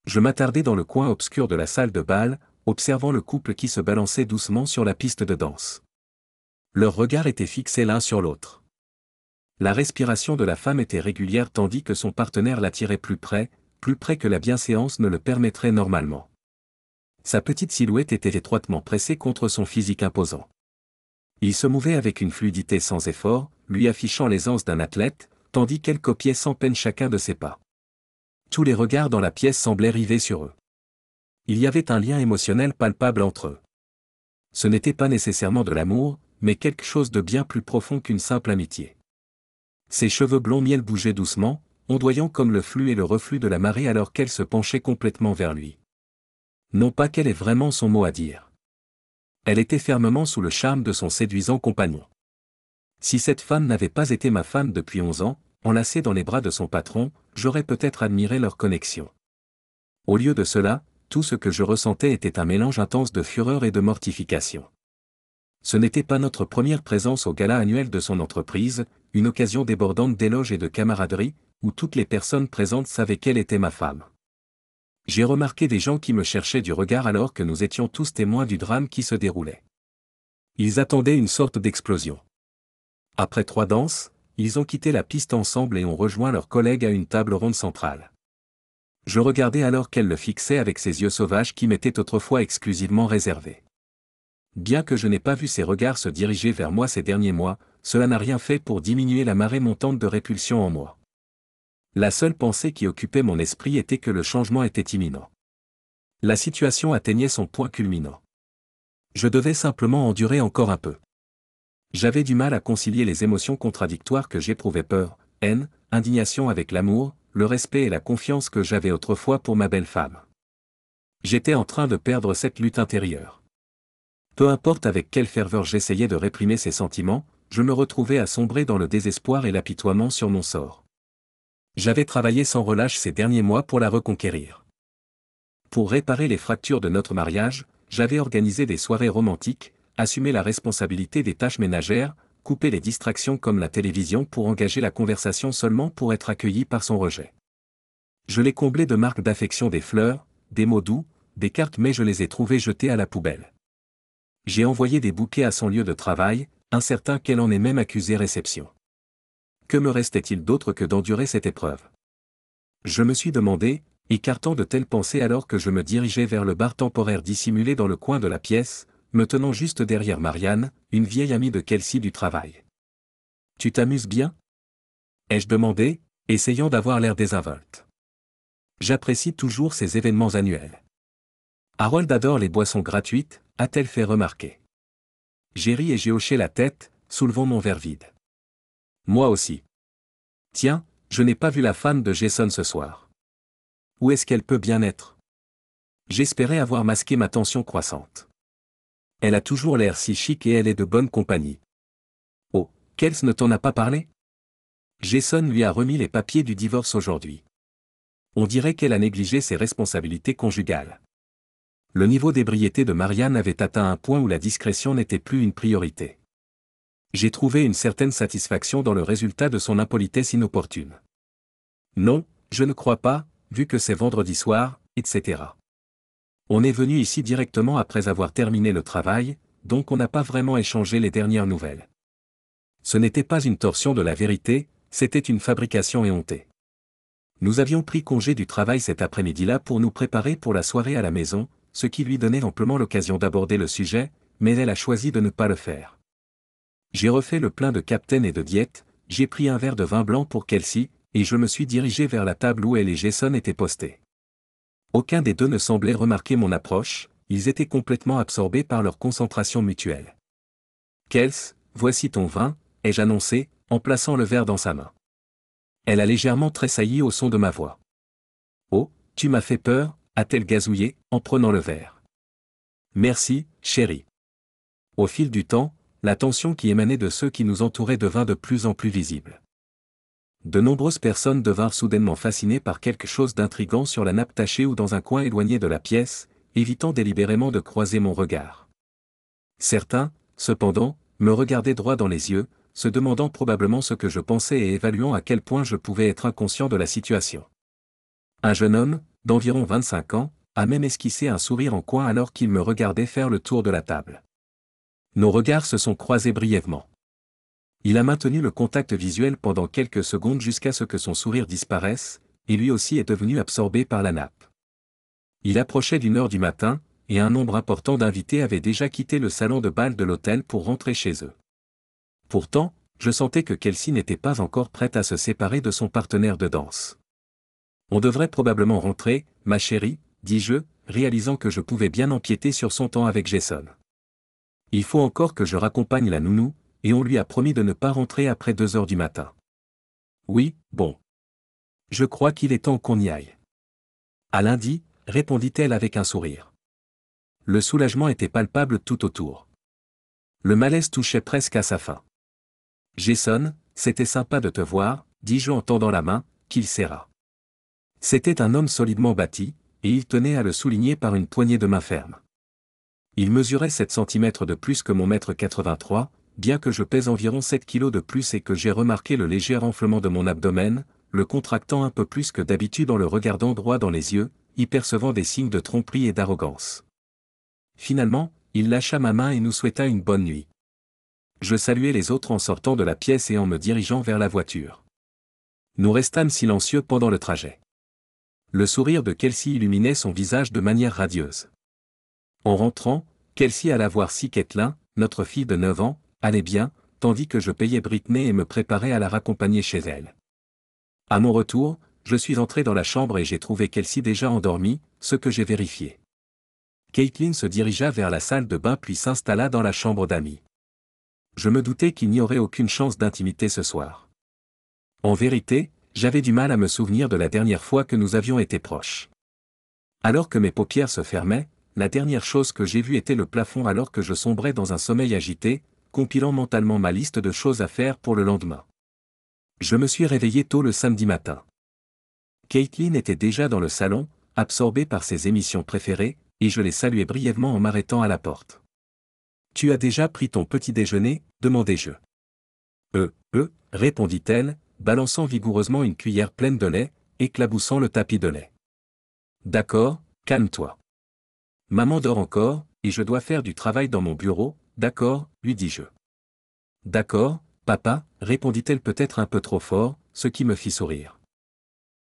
Je m'attardai dans le coin obscur de la salle de bal, observant le couple qui se balançait doucement sur la piste de danse. Leurs regards étaient fixés l'un sur l'autre. La respiration de la femme était régulière tandis que son partenaire l'attirait plus près que la bienséance ne le permettrait normalement. Sa petite silhouette était étroitement pressée contre son physique imposant. Il se mouvait avec une fluidité sans effort, lui affichant l'aisance d'un athlète, tandis qu'elle copiait sans peine chacun de ses pas. Tous les regards dans la pièce semblaient rivés sur eux. Il y avait un lien émotionnel palpable entre eux. Ce n'était pas nécessairement de l'amour, mais quelque chose de bien plus profond qu'une simple amitié. Ses cheveux blonds miel bougeaient doucement, ondoyant comme le flux et le reflux de la marée alors qu'elle se penchait complètement vers lui. Non pas qu'elle ait vraiment son mot à dire. Elle était fermement sous le charme de son séduisant compagnon. Si cette femme n'avait pas été ma femme depuis 11 ans, enlacée dans les bras de son patron, j'aurais peut-être admiré leur connexion. Au lieu de cela, tout ce que je ressentais était un mélange intense de fureur et de mortification. Ce n'était pas notre première présence au gala annuel de son entreprise, une occasion débordante d'éloges et de camaraderie, où toutes les personnes présentes savaient qu'elle était ma femme. J'ai remarqué des gens qui me cherchaient du regard alors que nous étions tous témoins du drame qui se déroulait. Ils attendaient une sorte d'explosion. Après 3 danses, ils ont quitté la piste ensemble et ont rejoint leurs collègues à une table ronde centrale. Je regardais alors qu'elle le fixait avec ses yeux sauvages qui m'étaient autrefois exclusivement réservés. Bien que je n'ai pas vu ses regards se diriger vers moi ces derniers mois, cela n'a rien fait pour diminuer la marée montante de répulsion en moi. La seule pensée qui occupait mon esprit était que le changement était imminent. La situation atteignait son point culminant. Je devais simplement endurer encore un peu. J'avais du mal à concilier les émotions contradictoires que j'éprouvais: peur, haine, indignation avec l'amour, le respect et la confiance que j'avais autrefois pour ma belle femme. J'étais en train de perdre cette lutte intérieure. Peu importe avec quelle ferveur j'essayais de réprimer ces sentiments, je me retrouvais à sombrer dans le désespoir et l'apitoiement sur mon sort. J'avais travaillé sans relâche ces derniers mois pour la reconquérir. Pour réparer les fractures de notre mariage, j'avais organisé des soirées romantiques, assumé la responsabilité des tâches ménagères, coupé les distractions comme la télévision pour engager la conversation seulement pour être accueilli par son rejet. Je l'ai comblé de marques d'affection, des fleurs, des mots doux, des cartes, mais je les ai trouvées jetées à la poubelle. J'ai envoyé des bouquets à son lieu de travail, incertain qu'elle en ait même accusé réception. Que me restait-il d'autre que d'endurer cette épreuve? Je me suis demandé, écartant de telles pensées alors que je me dirigeais vers le bar temporaire dissimulé dans le coin de la pièce, me tenant juste derrière Marianne, une vieille amie de Kelsey du travail. « Tu t'amuses bien ?» ai-je demandé, essayant d'avoir l'air désinvolte. J'apprécie toujours ces événements annuels. Harold adore les boissons gratuites, a-t-elle fait remarquer. J'ai ri et j'ai hoché la tête, soulevant mon verre vide. Moi aussi. Tiens, je n'ai pas vu la femme de Jason ce soir. Où est-ce qu'elle peut bien être? J'espérais avoir masqué ma tension croissante. Elle a toujours l'air si chic et elle est de bonne compagnie. Oh, Kels ne t'en a pas parlé? Jason lui a remis les papiers du divorce aujourd'hui. On dirait qu'elle a négligé ses responsabilités conjugales. Le niveau d'ébriété de Marianne avait atteint un point où la discrétion n'était plus une priorité. J'ai trouvé une certaine satisfaction dans le résultat de son impolitesse inopportune. Non, je ne crois pas, vu que c'est vendredi soir, etc. On est venu ici directement après avoir terminé le travail, donc on n'a pas vraiment échangé les dernières nouvelles. Ce n'était pas une torsion de la vérité, c'était une fabrication éhontée. Nous avions pris congé du travail cet après-midi-là pour nous préparer pour la soirée à la maison, ce qui lui donnait amplement l'occasion d'aborder le sujet, mais elle a choisi de ne pas le faire. J'ai refait le plein de Captain et de Diète, j'ai pris un verre de vin blanc pour Kelsey, et je me suis dirigé vers la table où elle et Jason étaient postés. Aucun des deux ne semblait remarquer mon approche, ils étaient complètement absorbés par leur concentration mutuelle. « Kels, voici ton vin », ai-je annoncé, en plaçant le verre dans sa main. Elle a légèrement tressailli au son de ma voix. « Oh, tu m'as fait peur », a-t-elle gazouillé, en prenant le verre. « Merci, chérie. » Au fil du temps, la tension qui émanait de ceux qui nous entouraient devint de plus en plus visible. De nombreuses personnes devinrent soudainement fascinées par quelque chose d'intrigant sur la nappe tachée ou dans un coin éloigné de la pièce, évitant délibérément de croiser mon regard. Certains, cependant, me regardaient droit dans les yeux, se demandant probablement ce que je pensais et évaluant à quel point je pouvais être inconscient de la situation. Un jeune homme, d'environ 25 ans, a même esquissé un sourire en coin alors qu'il me regardait faire le tour de la table. Nos regards se sont croisés brièvement. Il a maintenu le contact visuel pendant quelques secondes jusqu'à ce que son sourire disparaisse, et lui aussi est devenu absorbé par la nappe. Il approchait d'1 heure du matin, et un nombre important d'invités avaient déjà quitté le salon de bal de l'hôtel pour rentrer chez eux. Pourtant, je sentais que Kelsey n'était pas encore prête à se séparer de son partenaire de danse. On devrait probablement rentrer, ma chérie, dis-je, réalisant que je pouvais bien empiéter sur son temps avec Jason. Il faut encore que je raccompagne la nounou, et on lui a promis de ne pas rentrer après 2 heures du matin. Oui, bon. Je crois qu'il est temps qu'on y aille. À lundi, répondit-elle avec un sourire. Le soulagement était palpable tout autour. Le malaise touchait presque à sa fin. Jason, c'était sympa de te voir, dis-je en tendant la main, qu'il serra. C'était un homme solidement bâti, et il tenait à le souligner par une poignée de main ferme. Il mesurait 7 centimètres de plus que mon mètre 83, bien que je pèse environ 7 kilos de plus et que j'ai remarqué le léger enflement de mon abdomen, le contractant un peu plus que d'habitude en le regardant droit dans les yeux, y percevant des signes de tromperie et d'arrogance. Finalement, il lâcha ma main et nous souhaita une bonne nuit. Je saluai les autres en sortant de la pièce et en me dirigeant vers la voiture. Nous restâmes silencieux pendant le trajet. Le sourire de Kelsey illuminait son visage de manière radieuse. En rentrant, Kelsey alla voir si Caitlin, notre fille de 9 ans, allait bien, tandis que je payais Britney et me préparais à la raccompagner chez elle. À mon retour, je suis entré dans la chambre et j'ai trouvé Kelsey déjà endormie, ce que j'ai vérifié. Caitlin se dirigea vers la salle de bain puis s'installa dans la chambre d'amis. Je me doutais qu'il n'y aurait aucune chance d'intimité ce soir. En vérité, j'avais du mal à me souvenir de la dernière fois que nous avions été proches. Alors que mes paupières se fermaient, la dernière chose que j'ai vue était le plafond alors que je sombrais dans un sommeil agité, compilant mentalement ma liste de choses à faire pour le lendemain. Je me suis réveillé tôt le samedi matin. Caitlin était déjà dans le salon, absorbée par ses émissions préférées, et je l'ai saluée brièvement en m'arrêtant à la porte. « Tu as déjà pris ton petit déjeuner ?» demandai-je. Répondit-elle, balançant vigoureusement une cuillère pleine de lait, éclaboussant le tapis de lait. D'accord, calme-toi. Maman dort encore, et je dois faire du travail dans mon bureau, d'accord, lui dis-je. D'accord, papa, répondit-elle peut-être un peu trop fort, ce qui me fit sourire.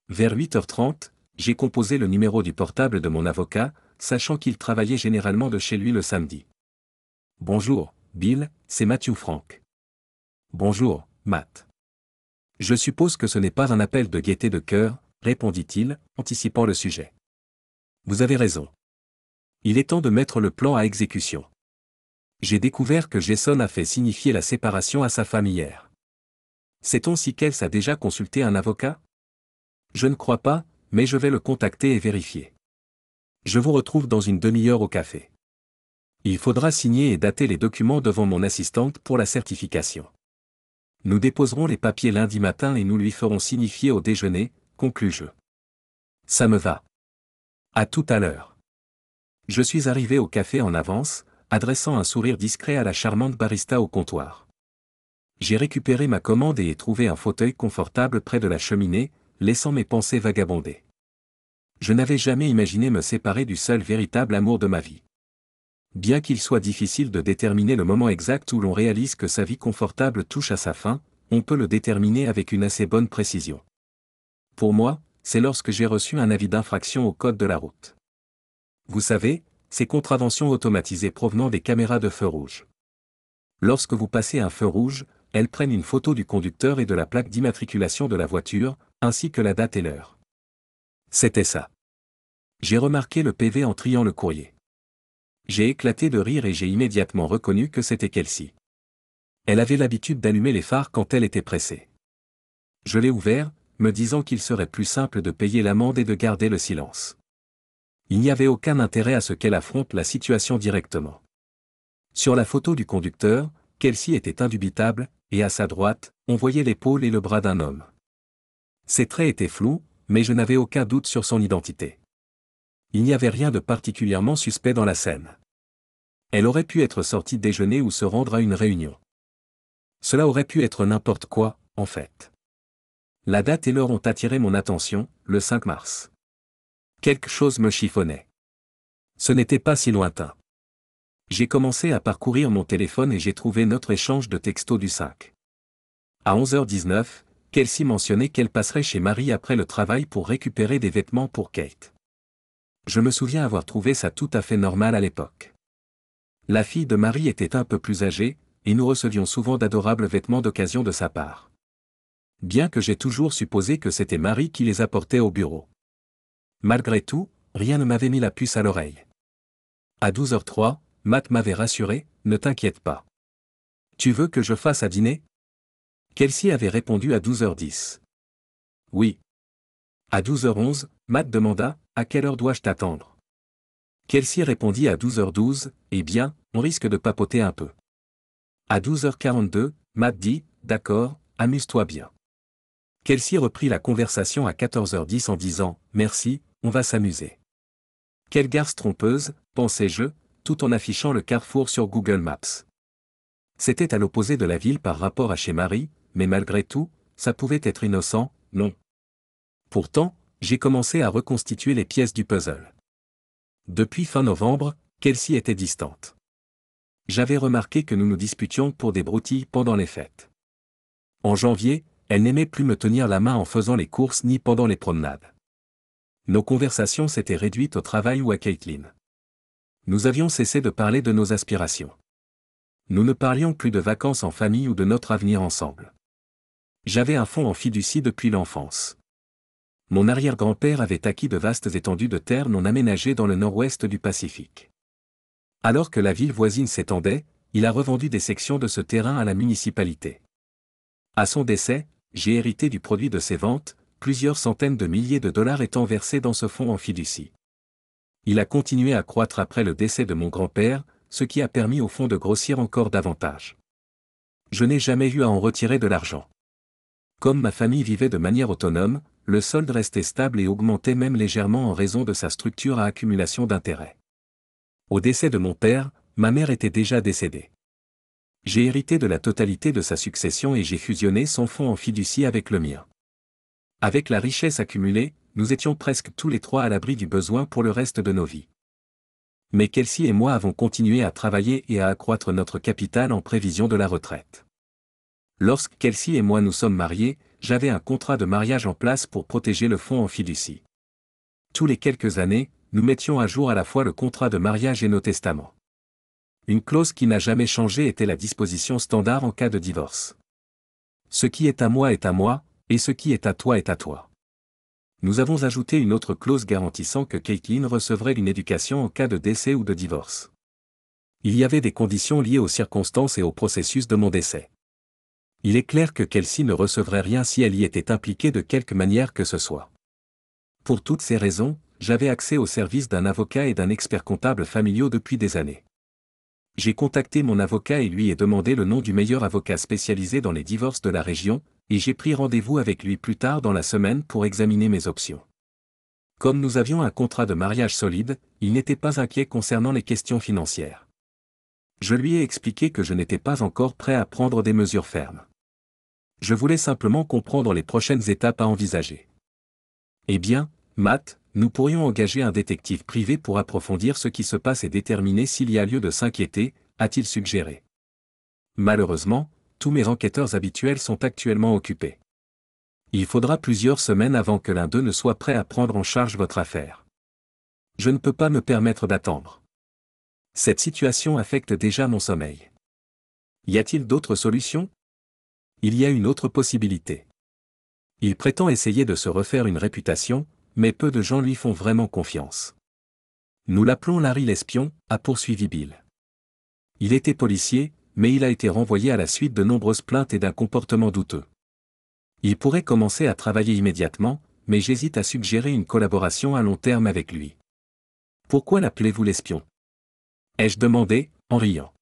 Vers 8h30, j'ai composé le numéro du portable de mon avocat, sachant qu'il travaillait généralement de chez lui le samedi. Bonjour, Bill, c'est Matthew Frank. Bonjour, Matt. Je suppose que ce n'est pas un appel de gaieté de cœur, répondit-il, anticipant le sujet. Vous avez raison. Il est temps de mettre le plan à exécution. J'ai découvert que Jason a fait signifier la séparation à sa femme hier. Sait-on si Kels a déjà consulté un avocat? Je ne crois pas, mais je vais le contacter et vérifier. Je vous retrouve dans une demi-heure au café. Il faudra signer et dater les documents devant mon assistante pour la certification. Nous déposerons les papiers lundi matin et nous lui ferons signifier au déjeuner, conclus-je. Ça me va. À tout à l'heure. Je suis arrivé au café en avance, adressant un sourire discret à la charmante barista au comptoir. J'ai récupéré ma commande et ai trouvé un fauteuil confortable près de la cheminée, laissant mes pensées vagabonder. Je n'avais jamais imaginé me séparer du seul véritable amour de ma vie. Bien qu'il soit difficile de déterminer le moment exact où l'on réalise que sa vie confortable touche à sa fin, on peut le déterminer avec une assez bonne précision. Pour moi, c'est lorsque j'ai reçu un avis d'infraction au code de la route. Vous savez, ces contraventions automatisées provenant des caméras de feu rouge. Lorsque vous passez un feu rouge, elles prennent une photo du conducteur et de la plaque d'immatriculation de la voiture, ainsi que la date et l'heure. C'était ça. J'ai remarqué le PV en triant le courrier. J'ai éclaté de rire et j'ai immédiatement reconnu que c'était Kelsey. Elle avait l'habitude d'allumer les phares quand elle était pressée. Je l'ai ouvert, me disant qu'il serait plus simple de payer l'amende et de garder le silence. Il n'y avait aucun intérêt à ce qu'elle affronte la situation directement. Sur la photo du conducteur, Kelsey était indubitable, et à sa droite, on voyait l'épaule et le bras d'un homme. Ses traits étaient flous, mais je n'avais aucun doute sur son identité. Il n'y avait rien de particulièrement suspect dans la scène. Elle aurait pu être sortie déjeuner ou se rendre à une réunion. Cela aurait pu être n'importe quoi, en fait. La date et l'heure ont attiré mon attention, le 5 mars. Quelque chose me chiffonnait. Ce n'était pas si lointain. J'ai commencé à parcourir mon téléphone et j'ai trouvé notre échange de textos du 5. À 11h19, Kelsey mentionnait qu'elle passerait chez Marie après le travail pour récupérer des vêtements pour Kate. Je me souviens avoir trouvé ça tout à fait normal à l'époque. La fille de Marie était un peu plus âgée, et nous recevions souvent d'adorables vêtements d'occasion de sa part. Bien que j'ai toujours supposé que c'était Marie qui les apportait au bureau. Malgré tout, rien ne m'avait mis la puce à l'oreille. À 12h03, Matt m'avait rassuré, ne t'inquiète pas. Tu veux que je fasse à dîner? Kelsey avait répondu à 12h10. Oui. À 12h11, Matt demanda, à quelle heure dois-je t'attendre? Kelsey répondit à 12h12, eh bien, on risque de papoter un peu. À 12h42, Matt dit, d'accord, amuse-toi bien. Kelsey reprit la conversation à 14h10 en disant, merci, on va s'amuser. Quelle garce trompeuse, pensais-je, tout en affichant le carrefour sur Google Maps. C'était à l'opposé de la ville par rapport à chez Marie, mais malgré tout, ça pouvait être innocent, non? Pourtant, j'ai commencé à reconstituer les pièces du puzzle. Depuis fin novembre, Kelsey était distante. J'avais remarqué que nous nous disputions pour des broutilles pendant les fêtes. En janvier, elle n'aimait plus me tenir la main en faisant les courses ni pendant les promenades. Nos conversations s'étaient réduites au travail ou à Caitlin. Nous avions cessé de parler de nos aspirations. Nous ne parlions plus de vacances en famille ou de notre avenir ensemble. J'avais un fonds en fiducie depuis l'enfance. Mon arrière-grand-père avait acquis de vastes étendues de terre non aménagées dans le nord-ouest du Pacifique. Alors que la ville voisine s'étendait, il a revendu des sections de ce terrain à la municipalité. À son décès, j'ai hérité du produit de ses ventes, plusieurs centaines de milliers de dollars étant versés dans ce fonds en fiducie. Il a continué à croître après le décès de mon grand-père, ce qui a permis au fonds de grossir encore davantage. Je n'ai jamais eu à en retirer de l'argent. Comme ma famille vivait de manière autonome, le solde restait stable et augmentait même légèrement en raison de sa structure à accumulation d'intérêts. Au décès de mon père, ma mère était déjà décédée. J'ai hérité de la totalité de sa succession et j'ai fusionné son fonds en fiducie avec le mien. Avec la richesse accumulée, nous étions presque tous les trois à l'abri du besoin pour le reste de nos vies. Mais Kelsey et moi avons continué à travailler et à accroître notre capital en prévision de la retraite. Lorsque Kelsey et moi nous sommes mariés, j'avais un contrat de mariage en place pour protéger le fonds en fiducie. Tous les quelques années, nous mettions à jour à la fois le contrat de mariage et nos testaments. Une clause qui n'a jamais changé était la disposition standard en cas de divorce. Ce qui est à moi, et ce qui est à toi est à toi. Nous avons ajouté une autre clause garantissant que Caitlin recevrait une éducation en cas de décès ou de divorce. Il y avait des conditions liées aux circonstances et au processus de mon décès. Il est clair que Kelsey ne recevrait rien si elle y était impliquée de quelque manière que ce soit. Pour toutes ces raisons, j'avais accès au service d'un avocat et d'un expert comptable familiaux depuis des années. J'ai contacté mon avocat et lui ai demandé le nom du meilleur avocat spécialisé dans les divorces de la région, et j'ai pris rendez-vous avec lui plus tard dans la semaine pour examiner mes options. Comme nous avions un contrat de mariage solide, il n'était pas inquiet concernant les questions financières. Je lui ai expliqué que je n'étais pas encore prêt à prendre des mesures fermes. Je voulais simplement comprendre les prochaines étapes à envisager. Eh bien, Matt, nous pourrions engager un détective privé pour approfondir ce qui se passe et déterminer s'il y a lieu de s'inquiéter, a-t-il suggéré. Malheureusement, tous mes enquêteurs habituels sont actuellement occupés. Il faudra plusieurs semaines avant que l'un d'eux ne soit prêt à prendre en charge votre affaire. Je ne peux pas me permettre d'attendre. Cette situation affecte déjà mon sommeil. Y a-t-il d'autres solutions? Il y a une autre possibilité. Il prétend essayer de se refaire une réputation, mais peu de gens lui font vraiment confiance. Nous l'appelons Larry l'espion, a poursuivi Bill. Il était policier, mais il a été renvoyé à la suite de nombreuses plaintes et d'un comportement douteux. Il pourrait commencer à travailler immédiatement, mais j'hésite à suggérer une collaboration à long terme avec lui. Pourquoi l'appelez-vous l'espion? Ai-je demandé, en riant.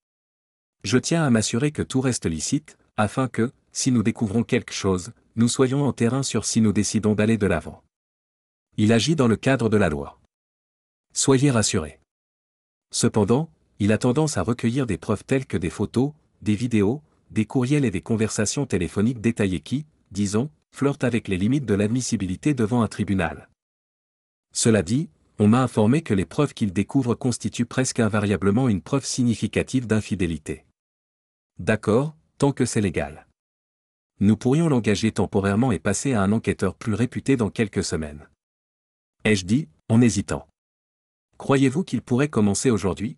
Je tiens à m'assurer que tout reste licite, afin que, si nous découvrons quelque chose, nous soyons en terrain sûr si nous décidons d'aller de l'avant. Il agit dans le cadre de la loi. Soyez rassurés. Cependant, il a tendance à recueillir des preuves telles que des photos, des vidéos, des courriels et des conversations téléphoniques détaillées qui, disons, flirtent avec les limites de l'admissibilité devant un tribunal. Cela dit, on m'a informé que les preuves qu'il découvre constituent presque invariablement une preuve significative d'infidélité. D'accord, tant que c'est légal. Nous pourrions l'engager temporairement et passer à un enquêteur plus réputé dans quelques semaines. Ai-je dit, en hésitant. Croyez-vous qu'il pourrait commencer aujourd'hui?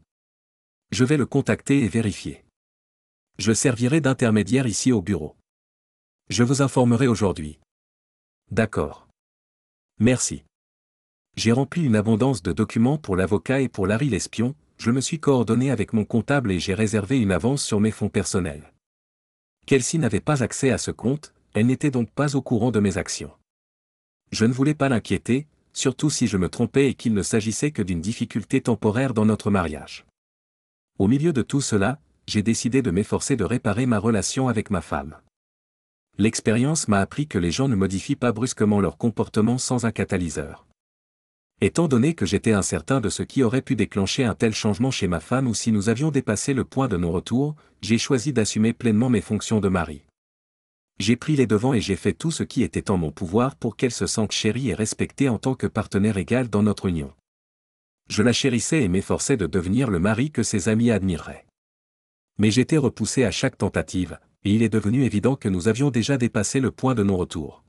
Je vais le contacter et vérifier. Je servirai d'intermédiaire ici au bureau. Je vous informerai aujourd'hui. D'accord. Merci. J'ai rempli une abondance de documents pour l'avocat et pour Larry l'espion, je me suis coordonné avec mon comptable et j'ai réservé une avance sur mes fonds personnels. Kelsey n'avait pas accès à ce compte, elle n'était donc pas au courant de mes actions. Je ne voulais pas l'inquiéter, surtout si je me trompais et qu'il ne s'agissait que d'une difficulté temporaire dans notre mariage. Au milieu de tout cela, j'ai décidé de m'efforcer de réparer ma relation avec ma femme. L'expérience m'a appris que les gens ne modifient pas brusquement leur comportement sans un catalyseur. Étant donné que j'étais incertain de ce qui aurait pu déclencher un tel changement chez ma femme ou si nous avions dépassé le point de non-retour, j'ai choisi d'assumer pleinement mes fonctions de mari. J'ai pris les devants et j'ai fait tout ce qui était en mon pouvoir pour qu'elle se sente chérie et respectée en tant que partenaire égal dans notre union. Je la chérissais et m'efforçais de devenir le mari que ses amis admireraient. Mais j'étais repoussé à chaque tentative, et il est devenu évident que nous avions déjà dépassé le point de non-retour.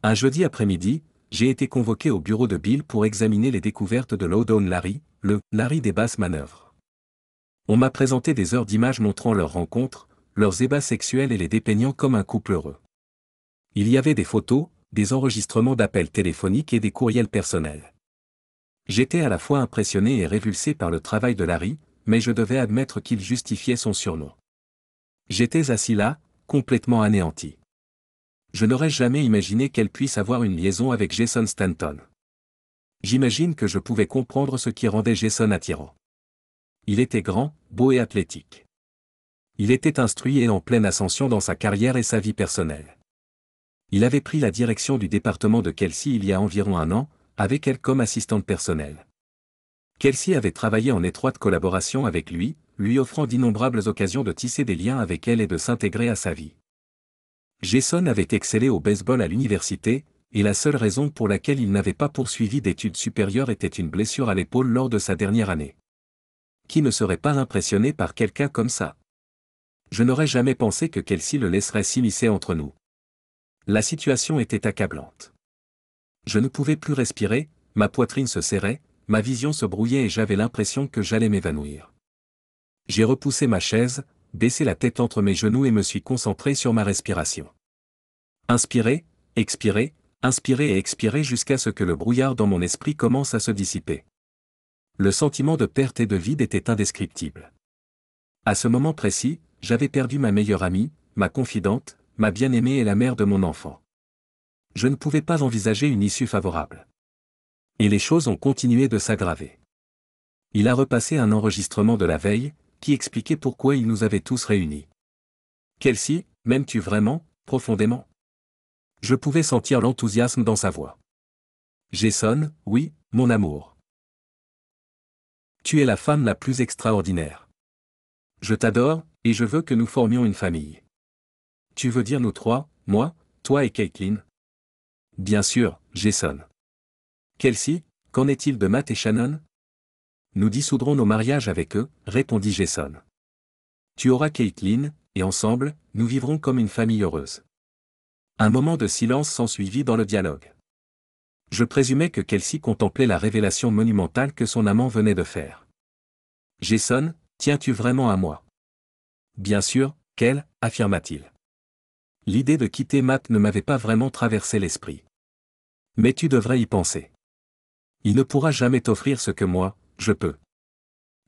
Un jeudi après-midi, j'ai été convoqué au bureau de Bill pour examiner les découvertes de Lowdown Larry, le Larry des basses manœuvres. On m'a présenté des heures d'images montrant leurs rencontres, leurs ébats sexuels et les dépeignant comme un couple heureux. Il y avait des photos, des enregistrements d'appels téléphoniques et des courriels personnels. J'étais à la fois impressionné et révulsé par le travail de Larry, mais je devais admettre qu'il justifiait son surnom. J'étais assis là, complètement anéanti. Je n'aurais jamais imaginé qu'elle puisse avoir une liaison avec Jason Stanton. J'imagine que je pouvais comprendre ce qui rendait Jason attirant. Il était grand, beau et athlétique. Il était instruit et en pleine ascension dans sa carrière et sa vie personnelle. Il avait pris la direction du département de Kelsey il y a environ un an, avec elle comme assistante personnelle. Kelsey avait travaillé en étroite collaboration avec lui, lui offrant d'innombrables occasions de tisser des liens avec elle et de s'intégrer à sa vie. Jason avait excellé au baseball à l'université, et la seule raison pour laquelle il n'avait pas poursuivi d'études supérieures était une blessure à l'épaule lors de sa dernière année. Qui ne serait pas impressionné par quelqu'un comme ça? Je n'aurais jamais pensé que Kelsey le laisserait s'immiscer entre nous. La situation était accablante. Je ne pouvais plus respirer, ma poitrine se serrait, ma vision se brouillait et j'avais l'impression que j'allais m'évanouir. J'ai repoussé ma chaise, baissé la tête entre mes genoux et me suis concentré sur ma respiration. Inspirer, expirer et expirer jusqu'à ce que le brouillard dans mon esprit commence à se dissiper. Le sentiment de perte et de vide était indescriptible. À ce moment précis, j'avais perdu ma meilleure amie, ma confidente, ma bien-aimée et la mère de mon enfant. Je ne pouvais pas envisager une issue favorable. Et les choses ont continué de s'aggraver. Il a repassé un enregistrement de la veille, qui expliquait pourquoi il nous avait tous réunis. Kelsey, m'aimes-tu vraiment, profondément? Je pouvais sentir l'enthousiasme dans sa voix. Jason, oui, mon amour. Tu es la femme la plus extraordinaire. Je t'adore, et je veux que nous formions une famille. Tu veux dire nous trois, moi, toi et Caitlin? Bien sûr, Jason. Kelsey, qu'en est-il de Matt et Shannon? Nous dissoudrons nos mariages avec eux, répondit Jason. Tu auras Caitlin, et ensemble, nous vivrons comme une famille heureuse. Un moment de silence s'ensuivit dans le dialogue. Je présumais que Kelsey contemplait la révélation monumentale que son amant venait de faire. Jason, tiens-tu vraiment à moi? Bien sûr, qu'elle, affirma-t-il. L'idée de quitter Matt ne m'avait pas vraiment traversé l'esprit. Mais tu devrais y penser. Il ne pourra jamais t'offrir ce que moi, je peux.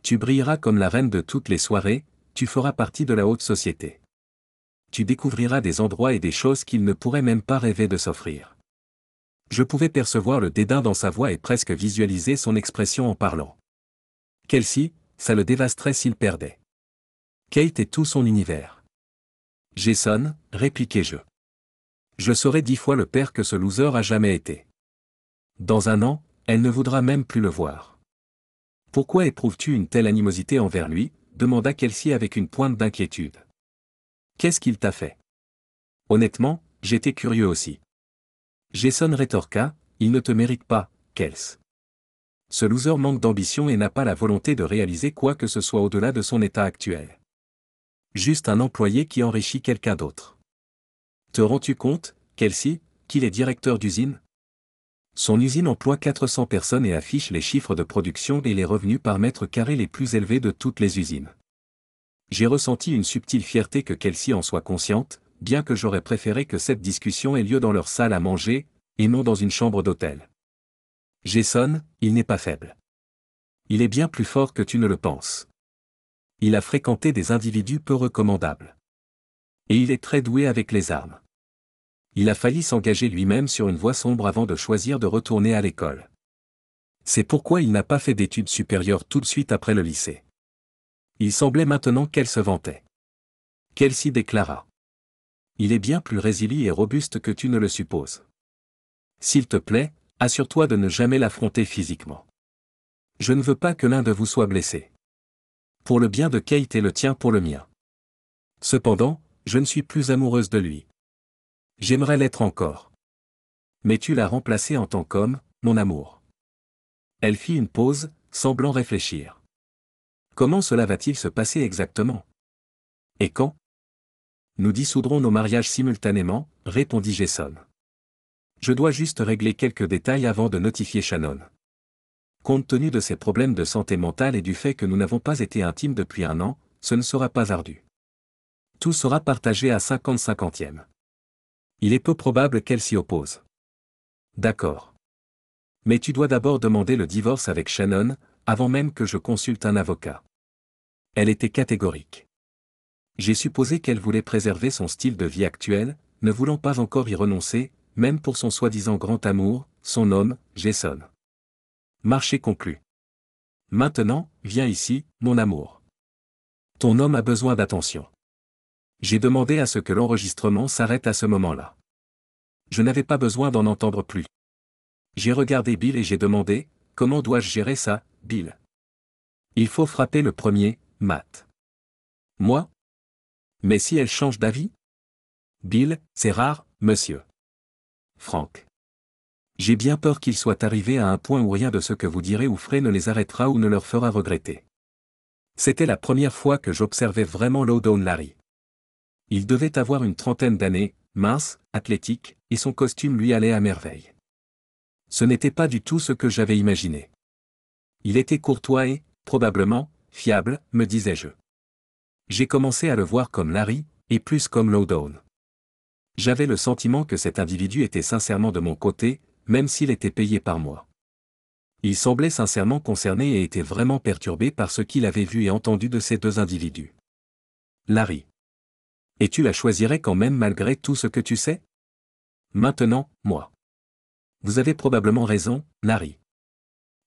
Tu brilleras comme la reine de toutes les soirées, tu feras partie de la haute société. Tu découvriras des endroits et des choses qu'il ne pourrait même pas rêver de s'offrir. Je pouvais percevoir le dédain dans sa voix et presque visualiser son expression en parlant. Kelsey, ça le dévasterait s'il perdait. Kate est tout son univers. Jason, répliquai-je. Je serai 10 fois le père que ce loser a jamais été. Dans un an, elle ne voudra même plus le voir. Pourquoi éprouves-tu une telle animosité envers lui? Demanda Kelsey avec une pointe d'inquiétude. Qu'est-ce qu'il t'a fait? Honnêtement, j'étais curieux aussi. Jason rétorqua, il ne te mérite pas, Kels. Ce loser manque d'ambition et n'a pas la volonté de réaliser quoi que ce soit au-delà de son état actuel. Juste un employé qui enrichit quelqu'un d'autre. Te rends-tu compte, Kelsey, qu'il est directeur d'usine? Son usine emploie 400 personnes et affiche les chiffres de production et les revenus par mètre carré les plus élevés de toutes les usines. J'ai ressenti une subtile fierté que Kelsey en soit consciente, bien que j'aurais préféré que cette discussion ait lieu dans leur salle à manger, et non dans une chambre d'hôtel. Jason, il n'est pas faible. Il est bien plus fort que tu ne le penses. Il a fréquenté des individus peu recommandables. Et il est très doué avec les armes. Il a failli s'engager lui-même sur une voie sombre avant de choisir de retourner à l'école. C'est pourquoi il n'a pas fait d'études supérieures tout de suite après le lycée. Il semblait maintenant qu'elle se vantait. Kelsey déclara. Il est bien plus résilient et robuste que tu ne le supposes. S'il te plaît, assure-toi de ne jamais l'affronter physiquement. Je ne veux pas que l'un de vous soit blessé. Pour le bien de Kate et le tien pour le mien. Cependant, je ne suis plus amoureuse de lui. J'aimerais l'être encore. Mais tu l'as remplacé en tant qu'homme, mon amour. Elle fit une pause, semblant réfléchir. Comment cela va-t-il se passer exactement? Et quand? Nous dissoudrons nos mariages simultanément, répondit Jason. Je dois juste régler quelques détails avant de notifier Shannon. Compte tenu de ses problèmes de santé mentale et du fait que nous n'avons pas été intimes depuis 1 an, ce ne sera pas ardu. Tout sera partagé à 50-50e. Il est peu probable qu'elle s'y oppose. D'accord. Mais tu dois d'abord demander le divorce avec Shannon, avant même que je consulte un avocat. Elle était catégorique. J'ai supposé qu'elle voulait préserver son style de vie actuel, ne voulant pas encore y renoncer, même pour son soi-disant grand amour, son homme, Jason. Marché conclu. Maintenant, viens ici, mon amour. Ton homme a besoin d'attention. J'ai demandé à ce que l'enregistrement s'arrête à ce moment-là. Je n'avais pas besoin d'en entendre plus. J'ai regardé Bill et j'ai demandé, comment dois-je gérer ça, Bill? Il faut frapper le premier, Matt. Moi? Mais si elle change d'avis? Bill, c'est rare, monsieur. Frank. J'ai bien peur qu'il soit arrivé à un point où rien de ce que vous direz ou ferez ne les arrêtera ou ne leur fera regretter. C'était la première fois que j'observais vraiment Lowdown Larry. Il devait avoir une trentaine d'années, mince, athlétique, et son costume lui allait à merveille. Ce n'était pas du tout ce que j'avais imaginé. Il était courtois et, probablement, fiable, me disais-je. J'ai commencé à le voir comme Larry, et plus comme Lowdown. J'avais le sentiment que cet individu était sincèrement de mon côté, même s'il était payé par moi. Il semblait sincèrement concerné et était vraiment perturbé par ce qu'il avait vu et entendu de ces 2 individus. Larry. Et tu la choisirais quand même malgré tout ce que tu sais? Maintenant, moi. Vous avez probablement raison, Larry.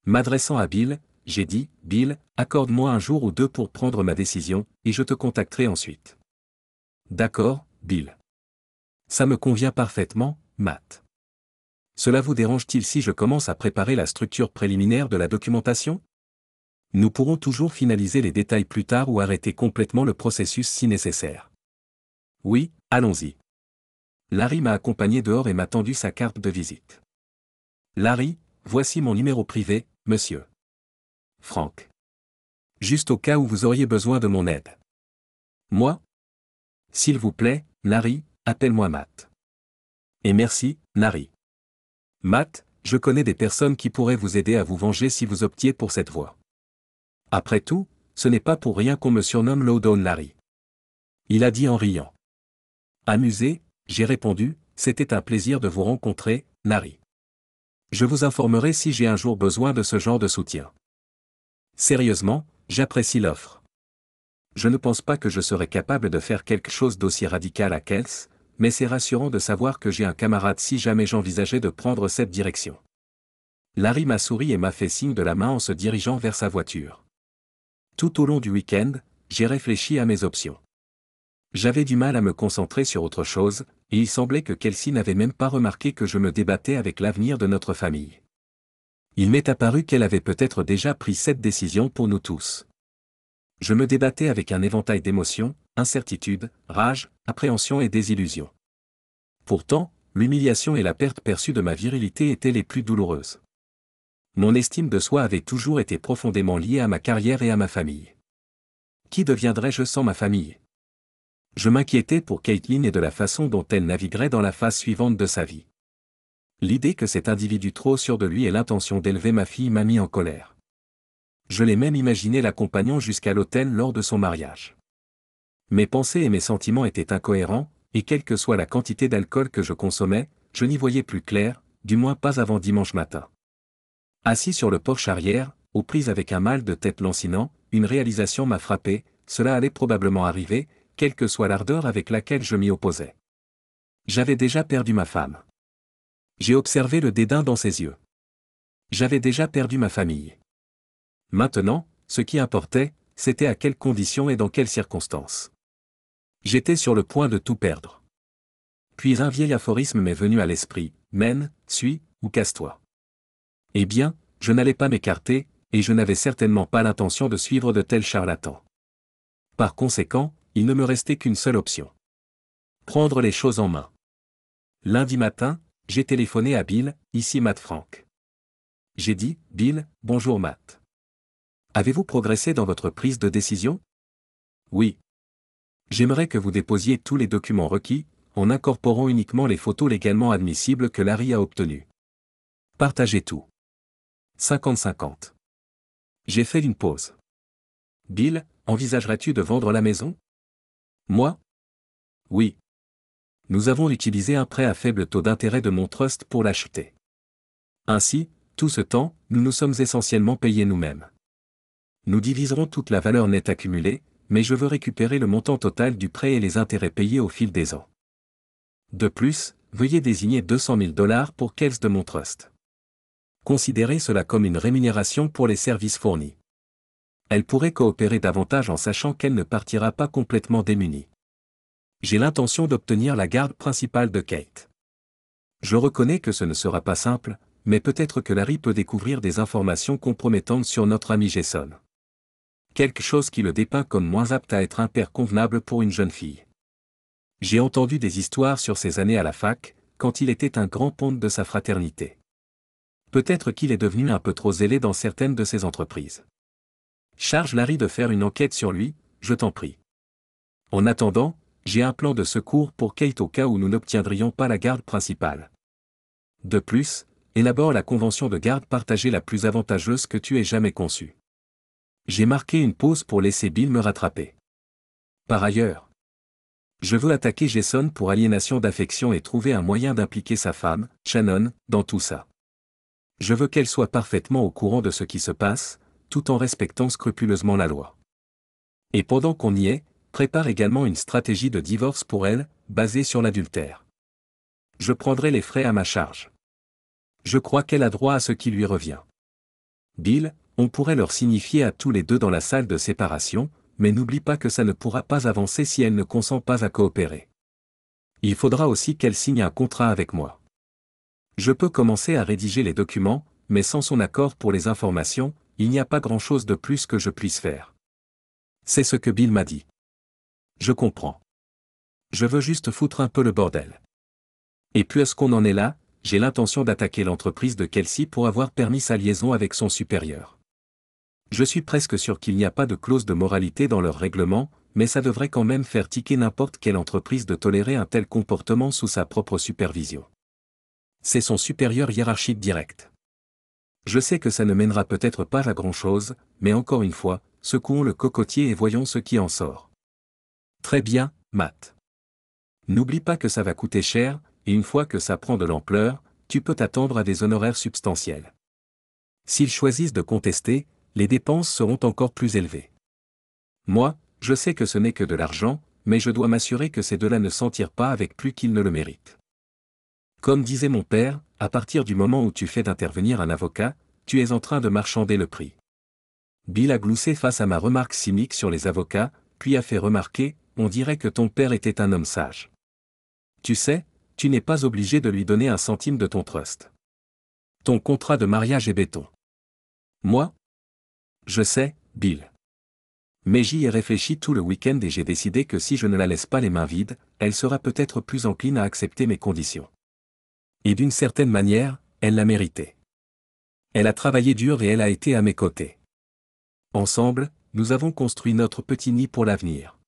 M'adressant à Bill, j'ai dit, Bill, accorde-moi 1 jour ou 2 pour prendre ma décision, et je te contacterai ensuite. D'accord, Bill. Ça me convient parfaitement, Matt. Cela vous dérange-t-il si je commence à préparer la structure préliminaire de la documentation? Nous pourrons toujours finaliser les détails plus tard ou arrêter complètement le processus si nécessaire. Oui, allons-y. Larry m'a accompagné dehors et m'a tendu sa carte de visite. Larry, voici mon numéro privé, monsieur. Frank. Juste au cas où vous auriez besoin de mon aide. Moi? S'il vous plaît, Larry, appelle-moi Matt. Et merci, Larry. Matt, je connais des personnes qui pourraient vous aider à vous venger si vous optiez pour cette voie. Après tout, ce n'est pas pour rien qu'on me surnomme Lowdown Larry. Il a dit en riant. Amusé, j'ai répondu, c'était un plaisir de vous rencontrer, Larry. Je vous informerai si j'ai un jour besoin de ce genre de soutien. Sérieusement, j'apprécie l'offre. Je ne pense pas que je serais capable de faire quelque chose d'aussi radical à Kels, mais c'est rassurant de savoir que j'ai un camarade si jamais j'envisageais de prendre cette direction. Larry m'a souri et m'a fait signe de la main en se dirigeant vers sa voiture. Tout au long du week-end, j'ai réfléchi à mes options. J'avais du mal à me concentrer sur autre chose, et il semblait que Kelsey n'avait même pas remarqué que je me débattais avec l'avenir de notre famille. Il m'est apparu qu'elle avait peut-être déjà pris cette décision pour nous tous. Je me débattais avec un éventail d'émotions, incertitude, rage, appréhension et désillusion. Pourtant, l'humiliation et la perte perçue de ma virilité étaient les plus douloureuses. Mon estime de soi avait toujours été profondément liée à ma carrière et à ma famille. Qui deviendrais-je sans ma famille? Je m'inquiétais pour Caitlin et de la façon dont elle naviguerait dans la phase suivante de sa vie. L'idée que cet individu trop sûr de lui ait l'intention d'élever ma fille m'a mis en colère. Je l'ai même imaginé l'accompagnant jusqu'à l'autel lors de son mariage. Mes pensées et mes sentiments étaient incohérents, et quelle que soit la quantité d'alcool que je consommais, je n'y voyais plus clair, du moins pas avant dimanche matin. Assis sur le porche arrière, aux prises avec un mal de tête lancinant, une réalisation m'a frappé, cela allait probablement arriver, quelle que soit l'ardeur avec laquelle je m'y opposais. J'avais déjà perdu ma femme. J'ai observé le dédain dans ses yeux. J'avais déjà perdu ma famille. Maintenant, ce qui importait, c'était à quelles conditions et dans quelles circonstances. J'étais sur le point de tout perdre. Puis un vieil aphorisme m'est venu à l'esprit, mène, suis, ou casse-toi. Eh bien, je n'allais pas m'écarter, et je n'avais certainement pas l'intention de suivre de tels charlatans. Par conséquent, il ne me restait qu'une seule option. Prendre les choses en main. Lundi matin, j'ai téléphoné à Bill, ici Matt Frank. J'ai dit, Bill, bonjour Matt. Avez-vous progressé dans votre prise de décision? Oui. J'aimerais que vous déposiez tous les documents requis, en incorporant uniquement les photos légalement admissibles que Larry a obtenues. Partagez tout. 50-50. J'ai fait une pause. Bill, envisagerais-tu de vendre la maison? Moi? Oui. Nous avons utilisé un prêt à faible taux d'intérêt de mon trust pour l'acheter. Ainsi, tout ce temps, nous nous sommes essentiellement payés nous-mêmes. Nous diviserons toute la valeur nette accumulée, mais je veux récupérer le montant total du prêt et les intérêts payés au fil des ans. De plus, veuillez désigner $200 000 pour Kels de mon trust. Considérez cela comme une rémunération pour les services fournis. Elle pourrait coopérer davantage en sachant qu'elle ne partira pas complètement démunie. J'ai l'intention d'obtenir la garde principale de Kate. Je reconnais que ce ne sera pas simple, mais peut-être que Larry peut découvrir des informations compromettantes sur notre ami Jason. Quelque chose qui le dépeint comme moins apte à être un père convenable pour une jeune fille. J'ai entendu des histoires sur ses années à la fac, quand il était un grand ponte de sa fraternité. Peut-être qu'il est devenu un peu trop zélé dans certaines de ses entreprises. Charge Larry de faire une enquête sur lui, je t'en prie. En attendant, j'ai un plan de secours pour Kate au cas où nous n'obtiendrions pas la garde principale. De plus, élabore la convention de garde partagée la plus avantageuse que tu aies jamais conçue. J'ai marqué une pause pour laisser Bill me rattraper. Par ailleurs, je veux attaquer Jason pour aliénation d'affection et trouver un moyen d'impliquer sa femme, Shannon, dans tout ça. Je veux qu'elle soit parfaitement au courant de ce qui se passe, tout en respectant scrupuleusement la loi. Et pendant qu'on y est, prépare également une stratégie de divorce pour elle, basée sur l'adultère. Je prendrai les frais à ma charge. Je crois qu'elle a droit à ce qui lui revient. Bill, on pourrait leur signifier à tous les deux dans la salle de séparation, mais n'oublie pas que ça ne pourra pas avancer si elle ne consent pas à coopérer. Il faudra aussi qu'elle signe un contrat avec moi. Je peux commencer à rédiger les documents, mais sans son accord pour les informations, il n'y a pas grand-chose de plus que je puisse faire. C'est ce que Bill m'a dit. Je comprends. Je veux juste foutre un peu le bordel. Et puisqu'on en est là, j'ai l'intention d'attaquer l'entreprise de Kelsey pour avoir permis sa liaison avec son supérieur. Je suis presque sûr qu'il n'y a pas de clause de moralité dans leur règlement, mais ça devrait quand même faire tiquer n'importe quelle entreprise de tolérer un tel comportement sous sa propre supervision. C'est son supérieur hiérarchique direct. Je sais que ça ne mènera peut-être pas à grand-chose, mais encore une fois, secouons le cocotier et voyons ce qui en sort. Très bien, Matt. N'oublie pas que ça va coûter cher, et une fois que ça prend de l'ampleur, tu peux t'attendre à des honoraires substantiels. S'ils choisissent de contester, les dépenses seront encore plus élevées. Moi, je sais que ce n'est que de l'argent, mais je dois m'assurer que ces deux-là ne s'en tirent pas avec plus qu'ils ne le méritent. Comme disait mon père, à partir du moment où tu fais d'intervenir un avocat, tu es en train de marchander le prix. Bill a gloussé face à ma remarque cynique sur les avocats, puis a fait remarquer, on dirait que ton père était un homme sage. Tu sais, tu n'es pas obligé de lui donner un centime de ton trust. Ton contrat de mariage est béton. Moi? Je sais, Bill. Mais j'y ai réfléchi tout le week-end et j'ai décidé que si je ne la laisse pas les mains vides, elle sera peut-être plus encline à accepter mes conditions. Et d'une certaine manière, elle l'a mérité. Elle a travaillé dur et elle a été à mes côtés. Ensemble, nous avons construit notre petit nid pour l'avenir.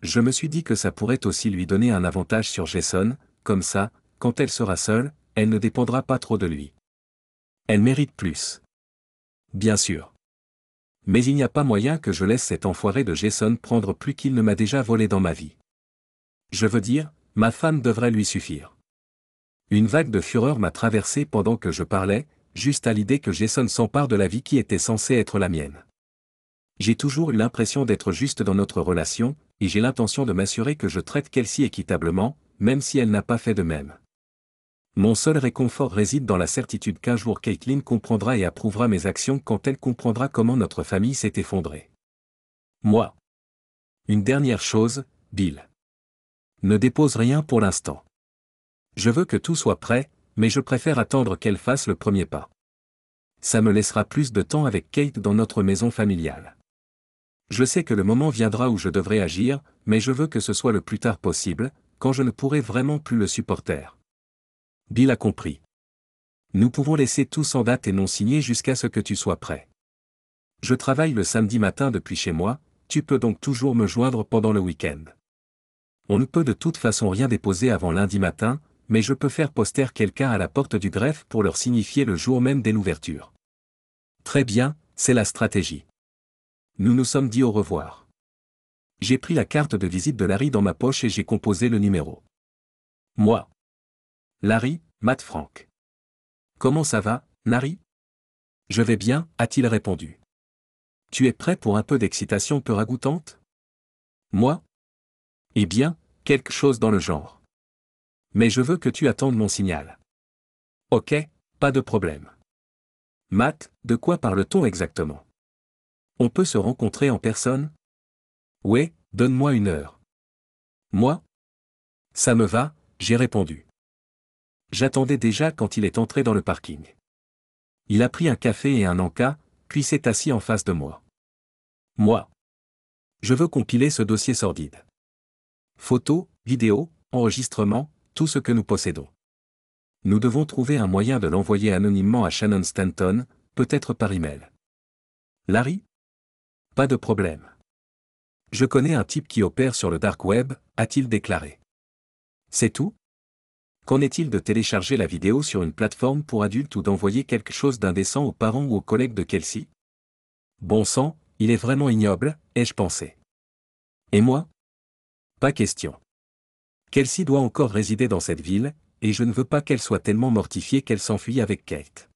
Je me suis dit que ça pourrait aussi lui donner un avantage sur Jason, comme ça, quand elle sera seule, elle ne dépendra pas trop de lui. Elle mérite plus. Bien sûr. Mais il n'y a pas moyen que je laisse cet enfoiré de Jason prendre plus qu'il ne m'a déjà volé dans ma vie. Je veux dire, ma femme devrait lui suffire. Une vague de fureur m'a traversé pendant que je parlais, juste à l'idée que Jason s'empare de la vie qui était censée être la mienne. J'ai toujours eu l'impression d'être juste dans notre relation, et j'ai l'intention de m'assurer que je traite Kelsey équitablement, même si elle n'a pas fait de même. Mon seul réconfort réside dans la certitude qu'un jour Caitlin comprendra et approuvera mes actions quand elle comprendra comment notre famille s'est effondrée. Moi. Une dernière chose, Bill. Ne dépose rien pour l'instant. Je veux que tout soit prêt, mais je préfère attendre qu'elle fasse le premier pas. Ça me laissera plus de temps avec Kate dans notre maison familiale. Je sais que le moment viendra où je devrai agir, mais je veux que ce soit le plus tard possible, quand je ne pourrai vraiment plus le supporter. Bill a compris. Nous pouvons laisser tout sans date et non signé jusqu'à ce que tu sois prêt. Je travaille le samedi matin depuis chez moi, tu peux donc toujours me joindre pendant le week-end. On ne peut de toute façon rien déposer avant lundi matin, mais je peux faire poster quelqu'un à la porte du greffe pour leur signifier le jour même dès l'ouverture. Très bien, c'est la stratégie. Nous nous sommes dit au revoir. J'ai pris la carte de visite de Larry dans ma poche et j'ai composé le numéro. Moi. Larry, Matt Frank. Comment ça va, Larry? Je vais bien, a-t-il répondu. Tu es prêt pour un peu d'excitation peu ragoûtante? Moi? Eh bien, quelque chose dans le genre. Mais je veux que tu attendes mon signal. Ok, pas de problème. Matt, de quoi parle-t-on exactement? On peut se rencontrer en personne? Ouais, donne-moi une heure. Moi? Ça me va, j'ai répondu. J'attendais déjà quand il est entré dans le parking. Il a pris un café et un encas, puis s'est assis en face de moi. Moi. Je veux compiler ce dossier sordide. Photos, vidéos, enregistrements, tout ce que nous possédons. Nous devons trouver un moyen de l'envoyer anonymement à Shannon Stanton, peut-être par email. Larry? Pas de problème. Je connais un type qui opère sur le dark web, a-t-il déclaré. C'est tout? Qu'en est-il de télécharger la vidéo sur une plateforme pour adultes ou d'envoyer quelque chose d'indécent aux parents ou aux collègues de Kelsey? Bon sang, il est vraiment ignoble, ai-je pensé. Et moi? Pas question. Kelsey doit encore résider dans cette ville, et je ne veux pas qu'elle soit tellement mortifiée qu'elle s'enfuit avec Kate.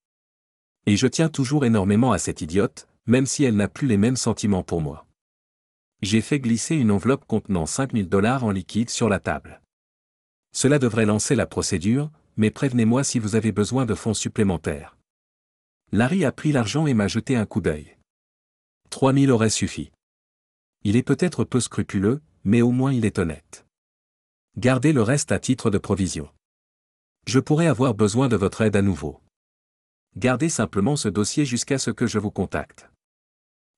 Et je tiens toujours énormément à cette idiote, même si elle n'a plus les mêmes sentiments pour moi. J'ai fait glisser une enveloppe contenant $5000 en liquide sur la table. Cela devrait lancer la procédure, mais prévenez-moi si vous avez besoin de fonds supplémentaires. Larry a pris l'argent et m'a jeté un coup d'œil. 3000 aurait suffi. Il est peut-être peu scrupuleux, mais au moins il est honnête. Gardez le reste à titre de provision. Je pourrais avoir besoin de votre aide à nouveau. Gardez simplement ce dossier jusqu'à ce que je vous contacte.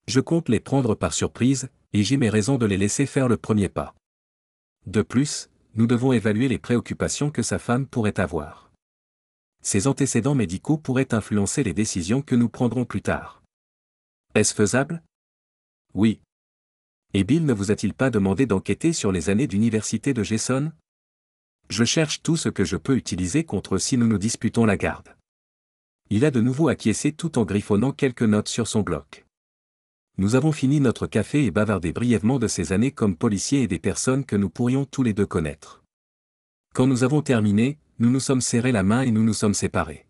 Je compte les prendre par surprise, et j'ai mes raisons de les laisser faire le premier pas. De plus, nous devons évaluer les préoccupations que sa femme pourrait avoir. Ses antécédents médicaux pourraient influencer les décisions que nous prendrons plus tard. Est-ce faisable? Oui. Et Bill ne vous a-t-il pas demandé d'enquêter sur les années d'université de Jason? Je cherche tout ce que je peux utiliser contre si nous nous disputons la garde. Il a de nouveau acquiescé tout en griffonnant quelques notes sur son bloc. Nous avons fini notre café et bavardé brièvement de ces années comme policiers et des personnes que nous pourrions tous les deux connaître. Quand nous avons terminé, nous nous sommes serrés la main et nous nous sommes séparés.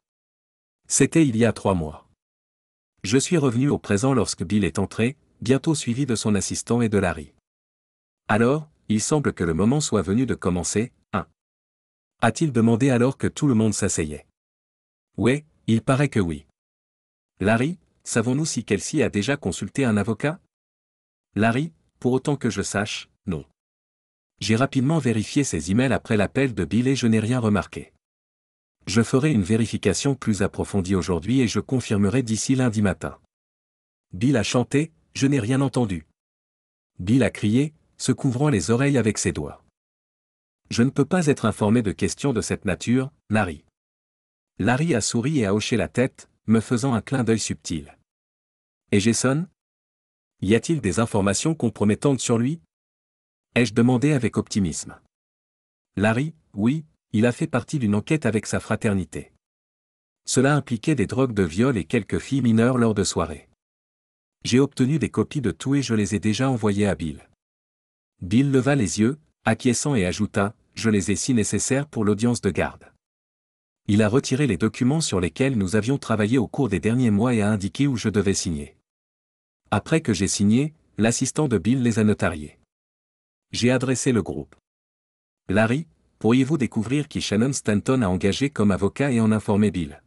C'était il y a 3 mois. Je suis revenu au présent lorsque Bill est entré, bientôt suivi de son assistant et de Larry. Alors, il semble que le moment soit venu de commencer, hein? A-t-il demandé alors que tout le monde s'asseyait? Ouais, il paraît que oui. Larry, savons-nous si Kelsey a déjà consulté un avocat? Larry, pour autant que je sache, non. J'ai rapidement vérifié ses emails après l'appel de Bill et je n'ai rien remarqué. Je ferai une vérification plus approfondie aujourd'hui et je confirmerai d'ici lundi matin. Bill a chanté, je n'ai rien entendu. Bill a crié, se couvrant les oreilles avec ses doigts. Je ne peux pas être informé de questions de cette nature, Larry. Larry a souri et a hoché la tête, me faisant un clin d'œil subtil. Et Jason? Y a-t-il des informations compromettantes sur lui? Ai-je demandé avec optimisme. Larry, oui, il a fait partie d'une enquête avec sa fraternité. Cela impliquait des drogues de viol et quelques filles mineures lors de soirées. J'ai obtenu des copies de tout et je les ai déjà envoyées à Bill. Bill leva les yeux, acquiesçant et ajouta, je les ai si nécessaires pour l'audience de garde. Il a retiré les documents sur lesquels nous avions travaillé au cours des derniers mois et a indiqué où je devais signer. Après que j'ai signé, l'assistant de Bill les a notariés. J'ai adressé le groupe. Larry, pourriez-vous découvrir qui Shannon Stanton a engagé comme avocat et en informer Bill?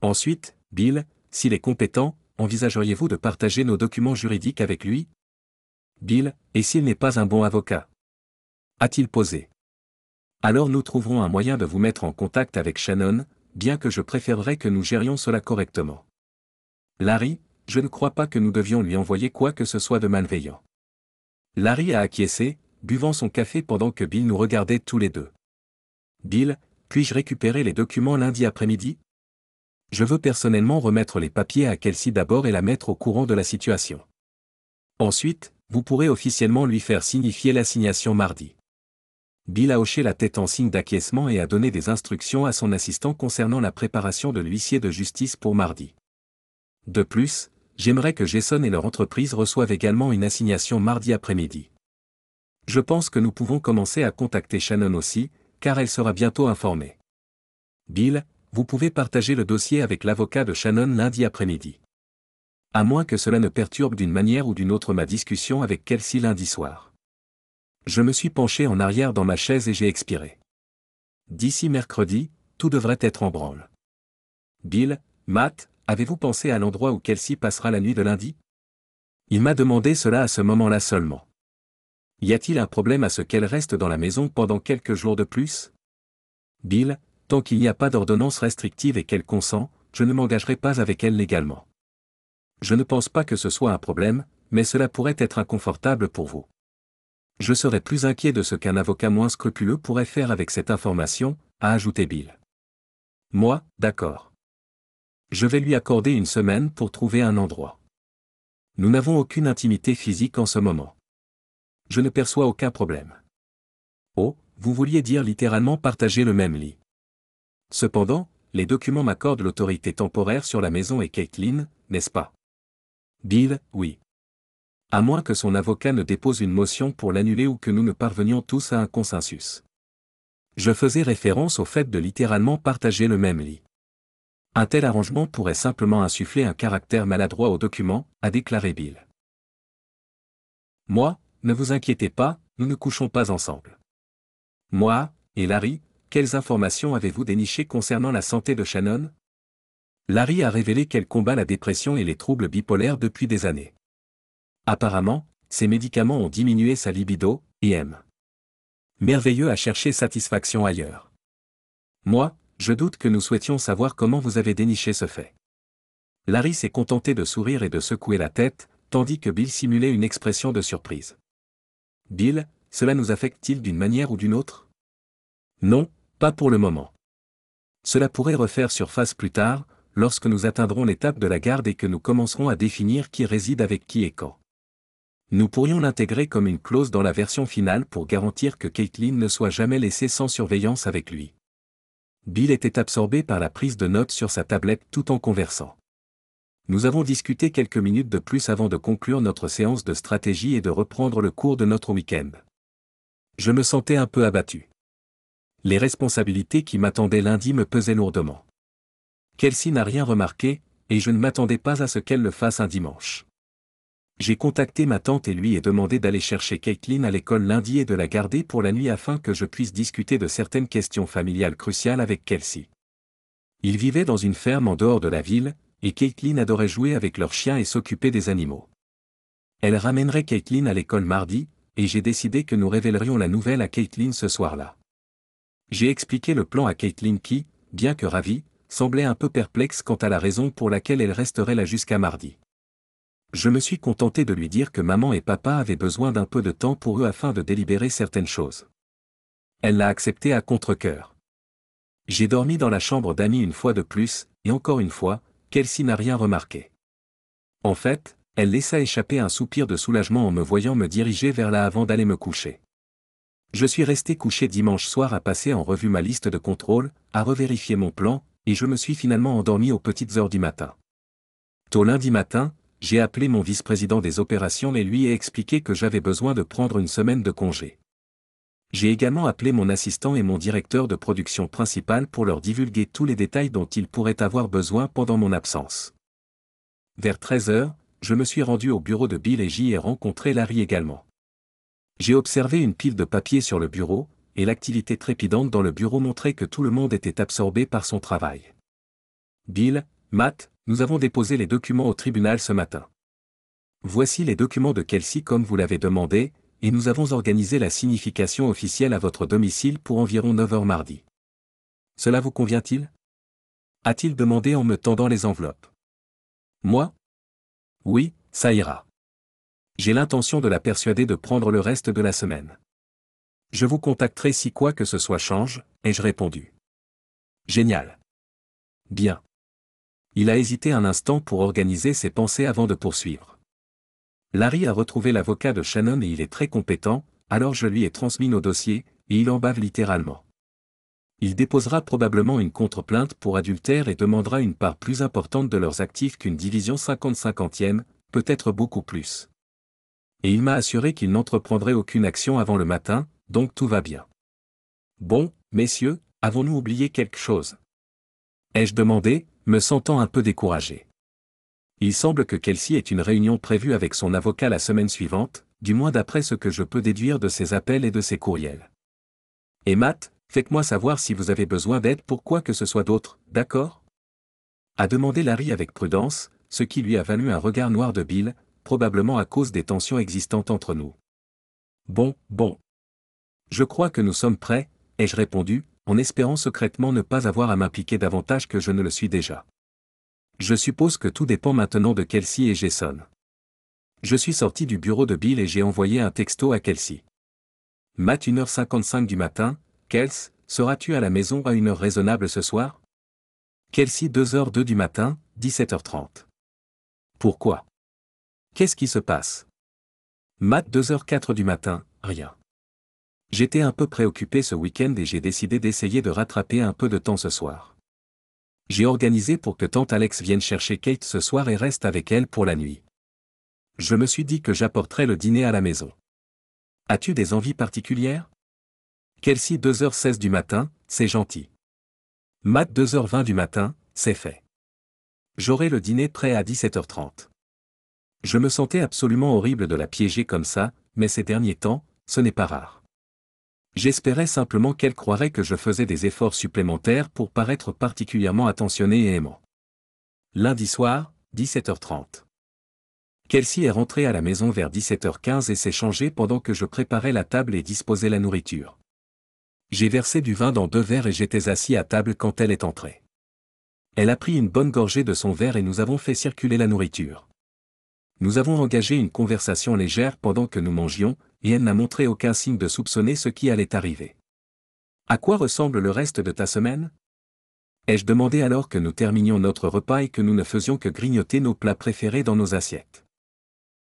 Ensuite, Bill, s'il est compétent, envisageriez-vous de partager nos documents juridiques avec lui? Bill, et s'il n'est pas un bon avocat? A-t-il posé. Alors nous trouverons un moyen de vous mettre en contact avec Shannon, bien que je préférerais que nous gérions cela correctement. Larry, je ne crois pas que nous devions lui envoyer quoi que ce soit de malveillant. Larry a acquiescé, buvant son café pendant que Bill nous regardait tous les deux. Bill, puis-je récupérer les documents lundi après-midi? Je veux personnellement remettre les papiers à Kelsey d'abord et la mettre au courant de la situation. Ensuite, vous pourrez officiellement lui faire signifier l'assignation mardi. Bill a hoché la tête en signe d'acquiescement et a donné des instructions à son assistant concernant la préparation de l'huissier de justice pour mardi. De plus, j'aimerais que Jason et leur entreprise reçoivent également une assignation mardi après-midi. Je pense que nous pouvons commencer à contacter Shannon aussi, car elle sera bientôt informée. Bill, vous pouvez partager le dossier avec l'avocat de Shannon lundi après-midi. À moins que cela ne perturbe d'une manière ou d'une autre ma discussion avec Kelsey lundi soir. Je me suis penché en arrière dans ma chaise et j'ai expiré. D'ici mercredi, tout devrait être en branle. Bill, Matt, avez-vous pensé à l'endroit où Kelsey passera la nuit de lundi? Il m'a demandé cela à ce moment-là seulement. Y a-t-il un problème à ce qu'elle reste dans la maison pendant quelques jours de plus? Bill, tant qu'il n'y a pas d'ordonnance restrictive et qu'elle consent, je ne m'engagerai pas avec elle légalement. Je ne pense pas que ce soit un problème, mais cela pourrait être inconfortable pour vous. Je serais plus inquiet de ce qu'un avocat moins scrupuleux pourrait faire avec cette information, a ajouté Bill. Moi, d'accord. Je vais lui accorder une semaine pour trouver un endroit. Nous n'avons aucune intimité physique en ce moment. Je ne perçois aucun problème. Oh, vous vouliez dire littéralement partager le même lit. Cependant, les documents m'accordent l'autorité temporaire sur la maison et Caitlin, n'est-ce pas? Bill, oui. À moins que son avocat ne dépose une motion pour l'annuler ou que nous ne parvenions tous à un consensus. Je faisais référence au fait de littéralement partager le même lit. Un tel arrangement pourrait simplement insuffler un caractère maladroit au document, a déclaré Bill. Moi, ne vous inquiétez pas, nous ne couchons pas ensemble. Moi, et Larry, quelles informations avez-vous dénichées concernant la santé de Shannon? Larry a révélé qu'elle combat la dépression et les troubles bipolaires depuis des années. Apparemment, ces médicaments ont diminué sa libido, et aime. Merveilleux à chercher satisfaction ailleurs. Moi, je doute que nous souhaitions savoir comment vous avez déniché ce fait. Larry s'est contenté de sourire et de secouer la tête, tandis que Bill simulait une expression de surprise. Bill, cela nous affecte-t-il d'une manière ou d'une autre? Non, pas pour le moment. Cela pourrait refaire surface plus tard, lorsque nous atteindrons l'étape de la garde et que nous commencerons à définir qui réside avec qui et quand. Nous pourrions l'intégrer comme une clause dans la version finale pour garantir que Caitlin ne soit jamais laissée sans surveillance avec lui. Bill était absorbé par la prise de notes sur sa tablette tout en conversant. Nous avons discuté quelques minutes de plus avant de conclure notre séance de stratégie et de reprendre le cours de notre week-end. Je me sentais un peu abattu. Les responsabilités qui m'attendaient lundi me pesaient lourdement. Kelsey n'a rien remarqué, et je ne m'attendais pas à ce qu'elle le fasse un dimanche. J'ai contacté ma tante et lui ai demandé d'aller chercher Caitlin à l'école lundi et de la garder pour la nuit afin que je puisse discuter de certaines questions familiales cruciales avec Kelsey. Ils vivaient dans une ferme en dehors de la ville, et Caitlin adorait jouer avec leurs chiens et s'occuper des animaux. Elle ramènerait Caitlin à l'école mardi, et j'ai décidé que nous révélerions la nouvelle à Caitlin ce soir-là. J'ai expliqué le plan à Caitlin qui, bien que ravie, semblait un peu perplexe quant à la raison pour laquelle elle resterait là jusqu'à mardi. Je me suis contenté de lui dire que maman et papa avaient besoin d'un peu de temps pour eux afin de délibérer certaines choses. Elle l'a accepté à contre-cœur. J'ai dormi dans la chambre d'Amy une fois de plus, et encore une fois, Kelsey n'a rien remarqué. En fait, elle laissa échapper un soupir de soulagement en me voyant me diriger vers là avant d'aller me coucher. Je suis resté couché dimanche soir à passer en revue ma liste de contrôle, à revérifier mon plan, et je me suis finalement endormi aux petites heures du matin. Tôt lundi matin, j'ai appelé mon vice-président des opérations et lui ai expliqué que j'avais besoin de prendre une semaine de congé. J'ai également appelé mon assistant et mon directeur de production principal pour leur divulguer tous les détails dont ils pourraient avoir besoin pendant mon absence. Vers 13 heures, je me suis rendu au bureau de Bill et j'y ai rencontré Larry également. J'ai observé une pile de papier sur le bureau, et l'activité trépidante dans le bureau montrait que tout le monde était absorbé par son travail. Bill, Matt, nous avons déposé les documents au tribunal ce matin. Voici les documents de Kelsey comme vous l'avez demandé, et nous avons organisé la signification officielle à votre domicile pour environ 9 heures mardi. Cela vous convient-il? A-t-il demandé en me tendant les enveloppes. Moi? Oui, ça ira. J'ai l'intention de la persuader de prendre le reste de la semaine. Je vous contacterai si quoi que ce soit change, ai-je répondu. Génial. Bien. Il a hésité un instant pour organiser ses pensées avant de poursuivre. Larry a retrouvé l'avocat de Shannon et il est très compétent, alors je lui ai transmis nos dossiers, et il en bave littéralement. Il déposera probablement une contre-plainte pour adultère et demandera une part plus importante de leurs actifs qu'une division 50-50e, peut-être beaucoup plus. Et il m'a assuré qu'il n'entreprendrait aucune action avant le matin, donc tout va bien. Bon, messieurs, avons-nous oublié quelque chose? Ai-je demandé, me sentant un peu découragé. Il semble que Kelsey ait une réunion prévue avec son avocat la semaine suivante, du moins d'après ce que je peux déduire de ses appels et de ses courriels. Et Matt, faites-moi savoir si vous avez besoin d'aide pour quoi que ce soit d'autre, d'accord? A demandé Larry avec prudence, ce qui lui a valu un regard noir de Bill, probablement à cause des tensions existantes entre nous. Bon. Je crois que nous sommes prêts, ai-je répondu, en espérant secrètement ne pas avoir à m'impliquer davantage que je ne le suis déjà. Je suppose que tout dépend maintenant de Kelsey et Jason. Je suis sorti du bureau de Bill et j'ai envoyé un texto à Kelsey. Matt 1h55 du matin, Kels, seras-tu à la maison à une heure raisonnable ce soir? Kelsey 2h02 du matin, 17h30. Pourquoi? Qu'est-ce qui se passe? Matt 2h04 du matin, rien. J'étais un peu préoccupé ce week-end et j'ai décidé d'essayer de rattraper un peu de temps ce soir. J'ai organisé pour que tante Alex vienne chercher Kate ce soir et reste avec elle pour la nuit. Je me suis dit que j'apporterais le dîner à la maison. As-tu des envies particulières? Kelsey 2h16 du matin, c'est gentil. Matt 2h20 du matin, c'est fait. J'aurai le dîner prêt à 17h30. Je me sentais absolument horrible de la piéger comme ça, mais ces derniers temps, ce n'est pas rare. J'espérais simplement qu'elle croirait que je faisais des efforts supplémentaires pour paraître particulièrement attentionné et aimant. Lundi soir, 17h30. Kelsey est rentrée à la maison vers 17h15 et s'est changée pendant que je préparais la table et disposais la nourriture. J'ai versé du vin dans 2 verres et j'étais assis à table quand elle est entrée. Elle a pris une bonne gorgée de son verre et nous avons fait circuler la nourriture. Nous avons engagé une conversation légère pendant que nous mangions, et elle n'a montré aucun signe de soupçonner ce qui allait arriver. À quoi ressemble le reste de ta semaine? Ai-je demandé alors que nous terminions notre repas et que nous ne faisions que grignoter nos plats préférés dans nos assiettes.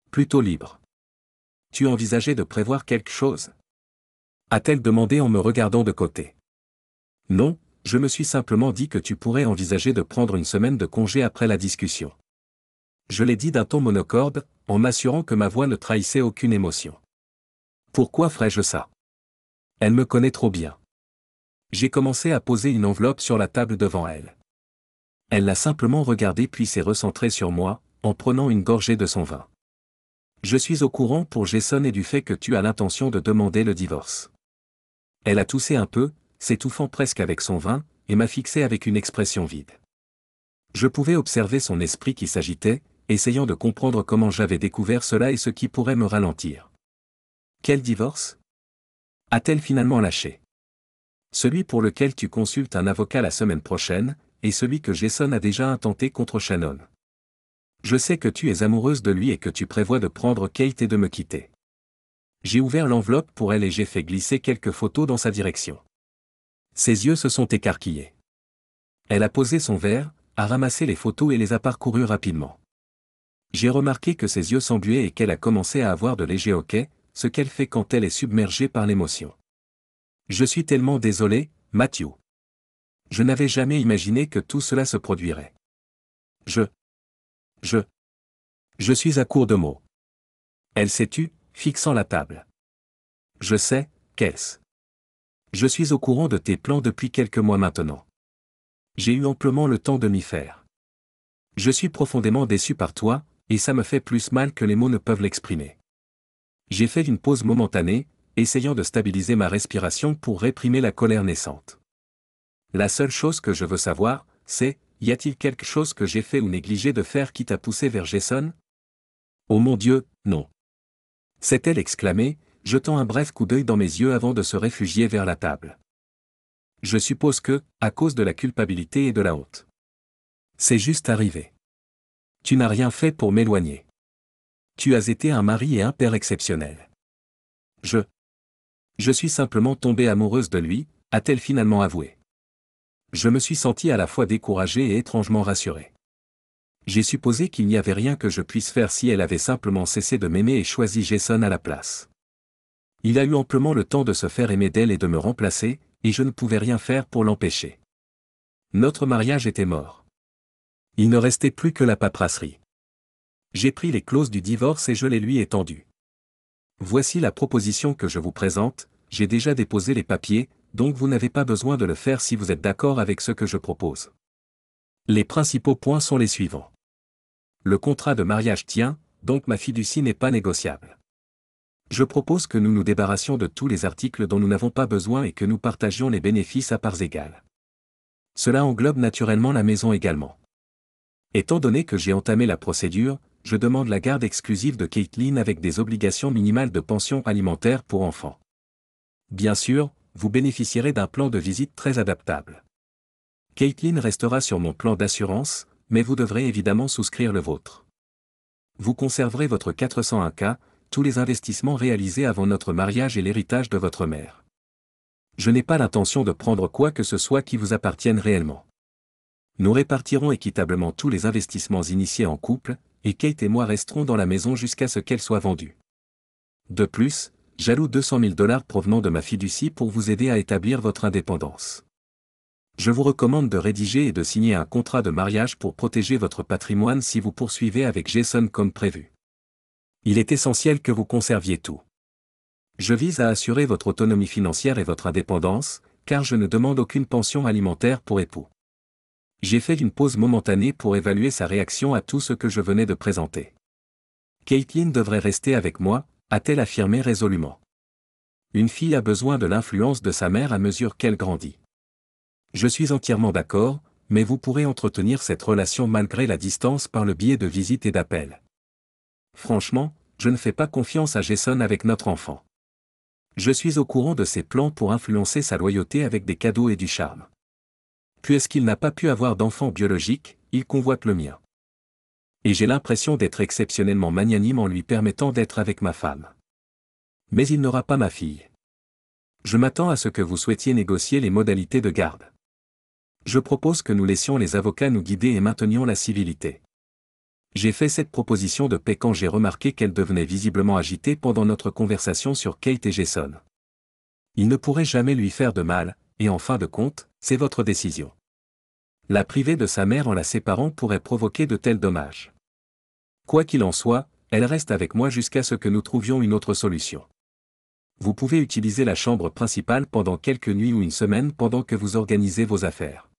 Plutôt libre. Tu envisageais de prévoir quelque chose? A-t-elle demandé en me regardant de côté. Non, je me suis simplement dit que tu pourrais envisager de prendre une semaine de congé après la discussion. Je l'ai dit d'un ton monocorde, en m'assurant que ma voix ne trahissait aucune émotion. Pourquoi ferais-je ça? Elle me connaît trop bien. J'ai commencé à poser une enveloppe sur la table devant elle. Elle l'a simplement regardée puis s'est recentrée sur moi, en prenant une gorgée de son vin. Je suis au courant pour Jason et du fait que tu as l'intention de demander le divorce. Elle a toussé un peu, s'étouffant presque avec son vin, et m'a fixé avec une expression vide. Je pouvais observer son esprit qui s'agitait, essayant de comprendre comment j'avais découvert cela et ce qui pourrait me ralentir. Quel divorce? A-t-elle finalement lâché? Celui pour lequel tu consultes un avocat la semaine prochaine, et celui que Jason a déjà intenté contre Shannon. Je sais que tu es amoureuse de lui et que tu prévois de prendre Kate et de me quitter. J'ai ouvert l'enveloppe pour elle et j'ai fait glisser quelques photos dans sa direction. Ses yeux se sont écarquillés. Elle a posé son verre, a ramassé les photos et les a parcourues rapidement. J'ai remarqué que ses yeux s'embuaient et qu'elle a commencé à avoir de légers hoquets, ce qu'elle fait quand elle est submergée par l'émotion. Je suis tellement désolé, Matthew. Je n'avais jamais imaginé que tout cela se produirait. Je suis à court de mots. Elle s'est tue, fixant la table. Je sais, Kels. Je suis au courant de tes plans depuis quelques mois maintenant. J'ai eu amplement le temps de m'y faire. Je suis profondément déçu par toi, et ça me fait plus mal que les mots ne peuvent l'exprimer. J'ai fait une pause momentanée, essayant de stabiliser ma respiration pour réprimer la colère naissante. La seule chose que je veux savoir, c'est, y a-t-il quelque chose que j'ai fait ou négligé de faire qui t'a poussé vers Jason? Oh mon Dieu, non. S'est-elle exclamée, jetant un bref coup d'œil dans mes yeux avant de se réfugier vers la table. Je suppose que, à cause de la culpabilité et de la honte. C'est juste arrivé. Tu n'as rien fait pour m'éloigner. Tu as été un mari et un père exceptionnel. Je suis simplement tombée amoureuse de lui, a-t-elle finalement avoué. Je me suis sentie à la fois découragée et étrangement rassurée. J'ai supposé qu'il n'y avait rien que je puisse faire si elle avait simplement cessé de m'aimer et choisi Jason à la place. Il a eu amplement le temps de se faire aimer d'elle et de me remplacer, et je ne pouvais rien faire pour l'empêcher. Notre mariage était mort. Il ne restait plus que la paperasserie. J'ai pris les clauses du divorce et je les lui ai tendues. Voici la proposition que je vous présente, j'ai déjà déposé les papiers, donc vous n'avez pas besoin de le faire si vous êtes d'accord avec ce que je propose. Les principaux points sont les suivants. Le contrat de mariage tient, donc ma fiducie n'est pas négociable. Je propose que nous nous débarrassions de tous les articles dont nous n'avons pas besoin et que nous partagions les bénéfices à parts égales. Cela englobe naturellement la maison également. Étant donné que j'ai entamé la procédure, je demande la garde exclusive de Caitlin avec des obligations minimales de pension alimentaire pour enfants. Bien sûr, vous bénéficierez d'un plan de visite très adaptable. Caitlin restera sur mon plan d'assurance, mais vous devrez évidemment souscrire le vôtre. Vous conserverez votre 401K, tous les investissements réalisés avant notre mariage et l'héritage de votre mère. Je n'ai pas l'intention de prendre quoi que ce soit qui vous appartienne réellement. Nous répartirons équitablement tous les investissements initiés en couple, et Kate et moi resterons dans la maison jusqu'à ce qu'elle soit vendue. De plus, j'alloue $200 000 provenant de ma fiducie pour vous aider à établir votre indépendance. Je vous recommande de rédiger et de signer un contrat de mariage pour protéger votre patrimoine si vous poursuivez avec Jason comme prévu. Il est essentiel que vous conserviez tout. Je vise à assurer votre autonomie financière et votre indépendance, car je ne demande aucune pension alimentaire pour époux. J'ai fait une pause momentanée pour évaluer sa réaction à tout ce que je venais de présenter. Caitlin devrait rester avec moi, a-t-elle affirmé résolument. Une fille a besoin de l'influence de sa mère à mesure qu'elle grandit. Je suis entièrement d'accord, mais vous pourrez entretenir cette relation malgré la distance par le biais de visites et d'appels. Franchement, je ne fais pas confiance à Jason avec notre enfant. Je suis au courant de ses plans pour influencer sa loyauté avec des cadeaux et du charme. Puisqu'il n'a pas pu avoir d'enfant biologique, il convoite le mien. Et j'ai l'impression d'être exceptionnellement magnanime en lui permettant d'être avec ma femme. Mais il n'aura pas ma fille. Je m'attends à ce que vous souhaitiez négocier les modalités de garde. Je propose que nous laissions les avocats nous guider et maintenions la civilité. J'ai fait cette proposition de paix quand j'ai remarqué qu'elle devenait visiblement agitée pendant notre conversation sur Kate et Jason. Il ne pourrait jamais lui faire de mal, et en fin de compte, c'est votre décision. La priver de sa mère en la séparant pourrait provoquer de tels dommages. Quoi qu'il en soit, elle reste avec moi jusqu'à ce que nous trouvions une autre solution. Vous pouvez utiliser la chambre principale pendant quelques nuits ou une semaine pendant que vous organisez vos affaires.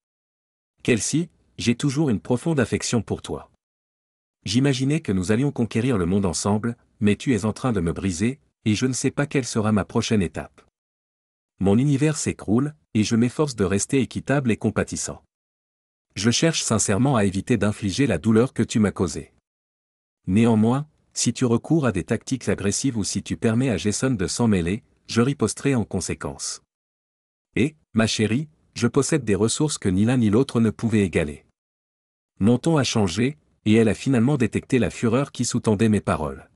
Kelsey, j'ai toujours une profonde affection pour toi. J'imaginais que nous allions conquérir le monde ensemble, mais tu es en train de me briser, et je ne sais pas quelle sera ma prochaine étape. Mon univers s'écroule, et je m'efforce de rester équitable et compatissant. Je cherche sincèrement à éviter d'infliger la douleur que tu m'as causée. Néanmoins, si tu recours à des tactiques agressives ou si tu permets à Jason de s'en mêler, je riposterai en conséquence. Et, ma chérie, je possède des ressources que ni l'un ni l'autre ne pouvaient égaler. Mon ton a changé, et elle a finalement détecté la fureur qui sous-tendait mes paroles.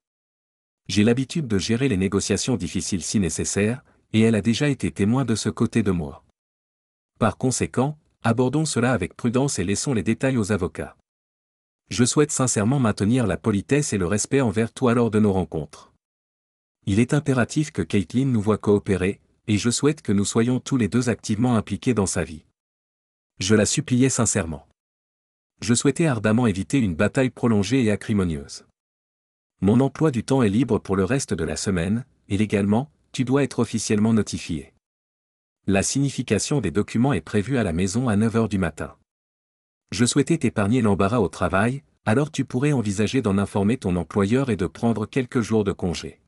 J'ai l'habitude de gérer les négociations difficiles si nécessaire, et elle a déjà été témoin de ce côté de moi. Par conséquent, abordons cela avec prudence et laissons les détails aux avocats. Je souhaite sincèrement maintenir la politesse et le respect envers toi lors de nos rencontres. Il est impératif que Caitlin nous voie coopérer, et je souhaite que nous soyons tous les deux activement impliqués dans sa vie. Je la suppliais sincèrement. Je souhaitais ardemment éviter une bataille prolongée et acrimonieuse. Mon emploi du temps est libre pour le reste de la semaine, et légalement, tu dois être officiellement notifié. La signification des documents est prévue à la maison à 9 h du matin. Je souhaitais t'épargner l'embarras au travail, alors tu pourrais envisager d'en informer ton employeur et de prendre quelques jours de congé.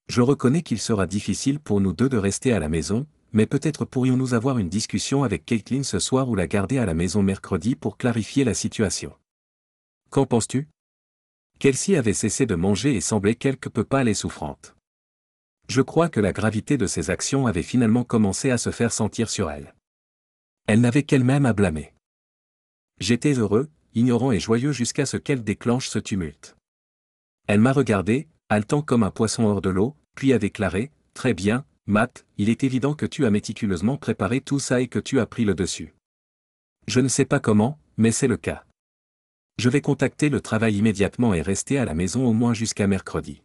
Je reconnais qu'il sera difficile pour nous deux de rester à la maison, mais peut-être pourrions-nous avoir une discussion avec Caitlin ce soir ou la garder à la maison mercredi pour clarifier la situation. Qu'en penses-tu? Kelsey avait cessé de manger et semblait quelque peu pâle et souffrante. Je crois que la gravité de ses actions avait finalement commencé à se faire sentir sur elle. Elle n'avait qu'elle-même à blâmer. J'étais heureux, ignorant et joyeux jusqu'à ce qu'elle déclenche ce tumulte. Elle m'a regardé, haletant comme un poisson hors de l'eau, puis a déclaré, « Très bien, Matt, il est évident que tu as méticuleusement préparé tout ça et que tu as pris le dessus. Je ne sais pas comment, mais c'est le cas. Je vais contacter le travail immédiatement et rester à la maison au moins jusqu'à mercredi.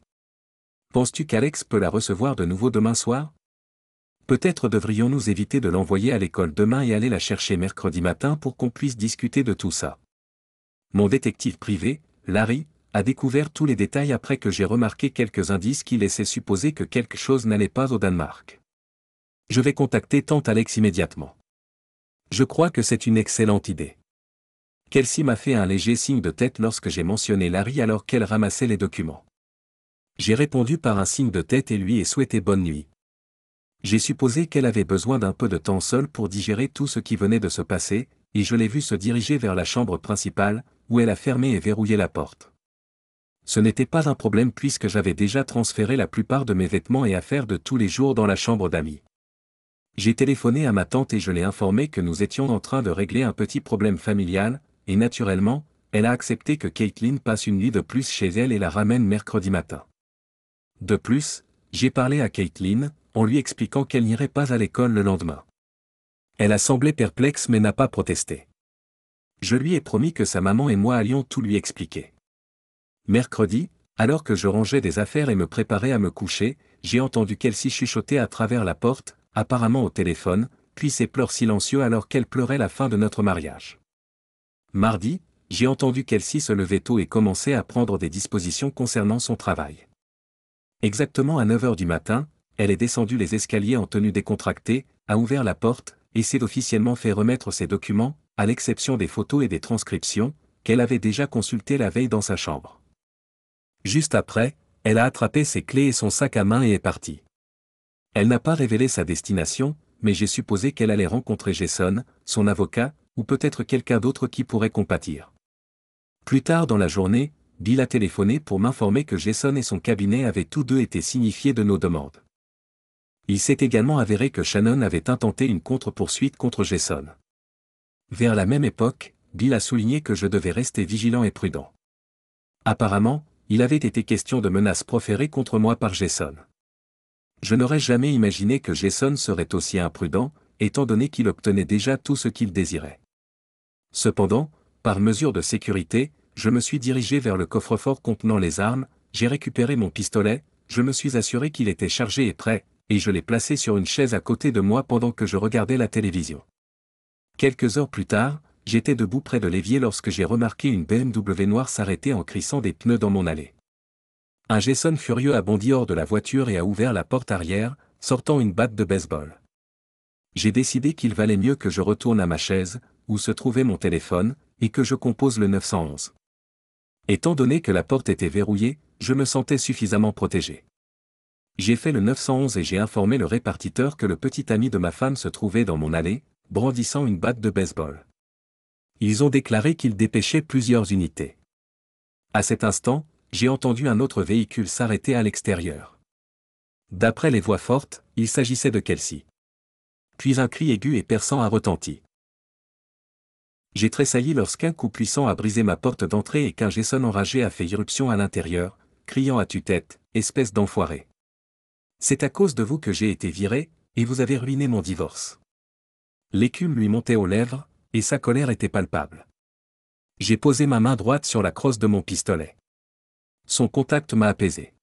Penses-tu qu'Alex peut la recevoir de nouveau demain soir? Peut-être devrions-nous éviter de l'envoyer à l'école demain et aller la chercher mercredi matin pour qu'on puisse discuter de tout ça. » Mon détective privé, Larry, a découvert tous les détails après que j'ai remarqué quelques indices qui laissaient supposer que quelque chose n'allait pas au Danemark. Je vais contacter tante Alex immédiatement. Je crois que c'est une excellente idée. Kelsey m'a fait un léger signe de tête lorsque j'ai mentionné Larry alors qu'elle ramassait les documents. J'ai répondu par un signe de tête et lui ai souhaité bonne nuit. J'ai supposé qu'elle avait besoin d'un peu de temps seule pour digérer tout ce qui venait de se passer, et je l'ai vue se diriger vers la chambre principale, où elle a fermé et verrouillé la porte. Ce n'était pas un problème puisque j'avais déjà transféré la plupart de mes vêtements et affaires de tous les jours dans la chambre d'amis. J'ai téléphoné à ma tante et je l'ai informée que nous étions en train de régler un petit problème familial, et naturellement, elle a accepté que Caitlin passe une nuit de plus chez elle et la ramène mercredi matin. De plus, j'ai parlé à Caitlin, en lui expliquant qu'elle n'irait pas à l'école le lendemain. Elle a semblé perplexe mais n'a pas protesté. Je lui ai promis que sa maman et moi allions tout lui expliquer. Mercredi, alors que je rangeais des affaires et me préparais à me coucher, j'ai entendu Kelsey chuchoter à travers la porte, apparemment au téléphone, puis ses pleurs silencieux alors qu'elle pleurait la fin de notre mariage. Mardi, j'ai entendu Kelsey se lever tôt et commencer à prendre des dispositions concernant son travail. Exactement à 9 h du matin, elle est descendue les escaliers en tenue décontractée, a ouvert la porte, et s'est officiellement fait remettre ses documents, à l'exception des photos et des transcriptions, qu'elle avait déjà consultées la veille dans sa chambre. Juste après, elle a attrapé ses clés et son sac à main et est partie. Elle n'a pas révélé sa destination, mais j'ai supposé qu'elle allait rencontrer Jason, son avocat, ou peut-être quelqu'un d'autre qui pourrait compatir. Plus tard dans la journée, Bill a téléphoné pour m'informer que Jason et son cabinet avaient tous deux été signifiés de nos demandes. Il s'est également avéré que Shannon avait intenté une contre-poursuite contre Jason. Vers la même époque, Bill a souligné que je devais rester vigilant et prudent. Apparemment, il avait été question de menaces proférées contre moi par Jason. Je n'aurais jamais imaginé que Jason serait aussi imprudent, étant donné qu'il obtenait déjà tout ce qu'il désirait. Cependant, par mesure de sécurité, je me suis dirigé vers le coffre-fort contenant les armes, j'ai récupéré mon pistolet, je me suis assuré qu'il était chargé et prêt, et je l'ai placé sur une chaise à côté de moi pendant que je regardais la télévision. Quelques heures plus tard, j'étais debout près de l'évier lorsque j'ai remarqué une BMW noire s'arrêter en crissant des pneus dans mon allée. Un Jason furieux a bondi hors de la voiture et a ouvert la porte arrière, sortant une batte de baseball. J'ai décidé qu'il valait mieux que je retourne à ma chaise, où se trouvait mon téléphone, et que je compose le 911. Étant donné que la porte était verrouillée, je me sentais suffisamment protégé. J'ai fait le 911 et j'ai informé le répartiteur que le petit ami de ma femme se trouvait dans mon allée, brandissant une batte de baseball. Ils ont déclaré qu'ils dépêchaient plusieurs unités. À cet instant, j'ai entendu un autre véhicule s'arrêter à l'extérieur. D'après les voix fortes, il s'agissait de Kelsey. Puis un cri aigu et perçant a retenti. J'ai tressailli lorsqu'un coup puissant a brisé ma porte d'entrée et qu'un Jason enragé a fait irruption à l'intérieur, criant à tue-tête, « Espèce d'enfoiré. C'est à cause de vous que j'ai été viré, et vous avez ruiné mon divorce. » L'écume lui montait aux lèvres, et sa colère était palpable. J'ai posé ma main droite sur la crosse de mon pistolet. Son contact m'a apaisé.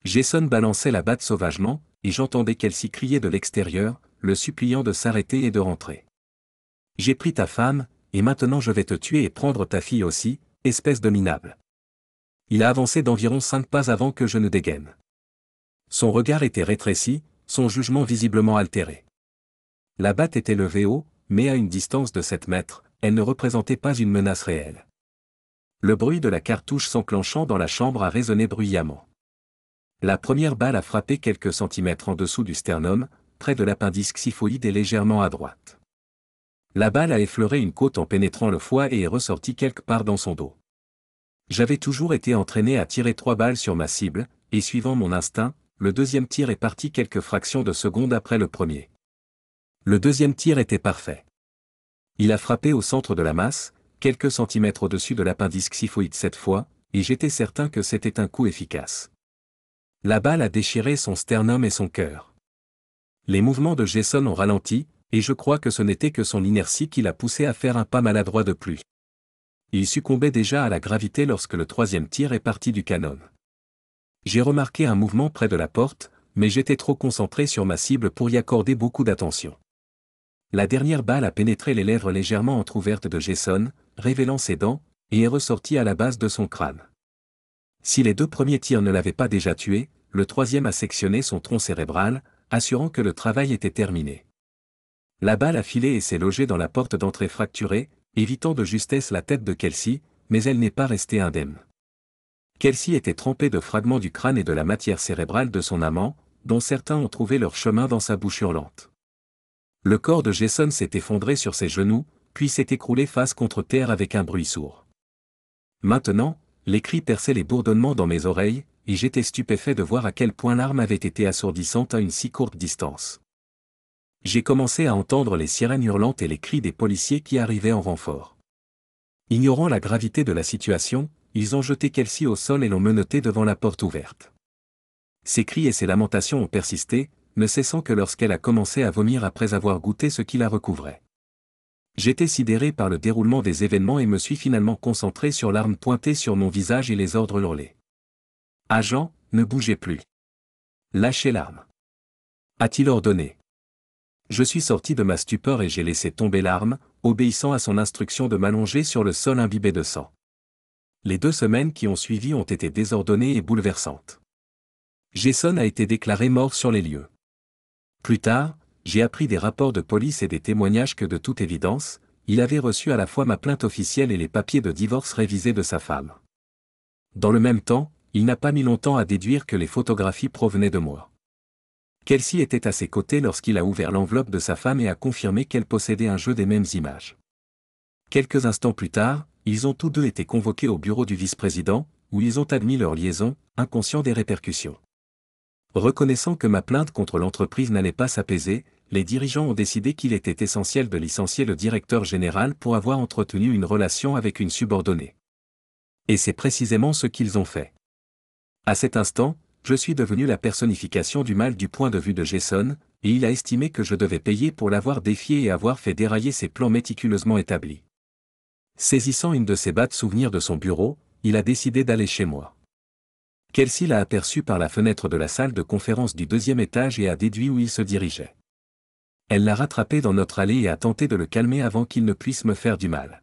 Jason balançait la batte sauvagement, et j'entendais Kelsey crier de l'extérieur, le suppliant de s'arrêter et de rentrer. J'ai pris ta femme, et maintenant je vais te tuer et prendre ta fille aussi, espèce de minable. Il a avancé d'environ 5 pas avant que je ne dégaine. Son regard était rétréci, son jugement visiblement altéré. La batte était levée haut, mais à une distance de 7 mètres, elle ne représentait pas une menace réelle. Le bruit de la cartouche s'enclenchant dans la chambre a résonné bruyamment. La première balle a frappé quelques centimètres en dessous du sternum, près de l'appendice xiphoïde et légèrement à droite. La balle a effleuré une côte en pénétrant le foie et est ressortie quelque part dans son dos. J'avais toujours été entraîné à tirer 3 balles sur ma cible, et suivant mon instinct, le deuxième tir est parti quelques fractions de seconde après le premier. Le deuxième tir était parfait. Il a frappé au centre de la masse, quelques centimètres au-dessus de l'appendice xiphoïde cette fois, et j'étais certain que c'était un coup efficace. La balle a déchiré son sternum et son cœur. Les mouvements de Jason ont ralenti, et je crois que ce n'était que son inertie qui l'a poussé à faire un pas maladroit de plus. Il succombait déjà à la gravité lorsque le troisième tir est parti du canon. J'ai remarqué un mouvement près de la porte, mais j'étais trop concentré sur ma cible pour y accorder beaucoup d'attention. La dernière balle a pénétré les lèvres légèrement entr'ouvertes de Jason, révélant ses dents, et est ressortie à la base de son crâne. Si les 2 premiers tirs ne l'avaient pas déjà tué, le troisième a sectionné son tronc cérébral, assurant que le travail était terminé. La balle a filé et s'est logée dans la porte d'entrée fracturée, évitant de justesse la tête de Kelsey, mais elle n'est pas restée indemne. Kelsey était trempée de fragments du crâne et de la matière cérébrale de son amant, dont certains ont trouvé leur chemin dans sa bouche hurlante. Le corps de Jason s'est effondré sur ses genoux, puis s'est écroulé face contre terre avec un bruit sourd. Maintenant, les cris perçaient les bourdonnements dans mes oreilles, et j'étais stupéfait de voir à quel point l'arme avait été assourdissante à une si courte distance. J'ai commencé à entendre les sirènes hurlantes et les cris des policiers qui arrivaient en renfort. Ignorant la gravité de la situation, ils ont jeté Kelsey au sol et l'ont menotté devant la porte ouverte. Ses cris et ses lamentations ont persisté, ne cessant que lorsqu'elle a commencé à vomir après avoir goûté ce qui la recouvrait. J'étais sidéré par le déroulement des événements et me suis finalement concentré sur l'arme pointée sur mon visage et les ordres hurlés. « Agent, ne bougez plus. Lâchez l'arme. » a-t-il ordonné. Je suis sorti de ma stupeur et j'ai laissé tomber l'arme, obéissant à son instruction de m'allonger sur le sol imbibé de sang. Les 2 semaines qui ont suivi ont été désordonnées et bouleversantes. Jason a été déclaré mort sur les lieux. Plus tard, j'ai appris des rapports de police et des témoignages que de toute évidence, il avait reçu à la fois ma plainte officielle et les papiers de divorce révisés de sa femme. Dans le même temps, il n'a pas mis longtemps à déduire que les photographies provenaient de moi. Kelsey était à ses côtés lorsqu'il a ouvert l'enveloppe de sa femme et a confirmé qu'elle possédait un jeu des mêmes images. Quelques instants plus tard, ils ont tous deux été convoqués au bureau du vice-président, où ils ont admis leur liaison, inconscients des répercussions. Reconnaissant que ma plainte contre l'entreprise n'allait pas s'apaiser, les dirigeants ont décidé qu'il était essentiel de licencier le directeur général pour avoir entretenu une relation avec une subordonnée. Et c'est précisément ce qu'ils ont fait. À cet instant, je suis devenu la personnification du mal du point de vue de Jason, et il a estimé que je devais payer pour l'avoir défié et avoir fait dérailler ses plans méticuleusement établis. Saisissant une de ses battes souvenirs de son bureau, il a décidé d'aller chez moi. Kelsey l'a aperçu par la fenêtre de la salle de conférence du 2e étage et a déduit où il se dirigeait. Elle l'a rattrapé dans notre allée et a tenté de le calmer avant qu'il ne puisse me faire du mal.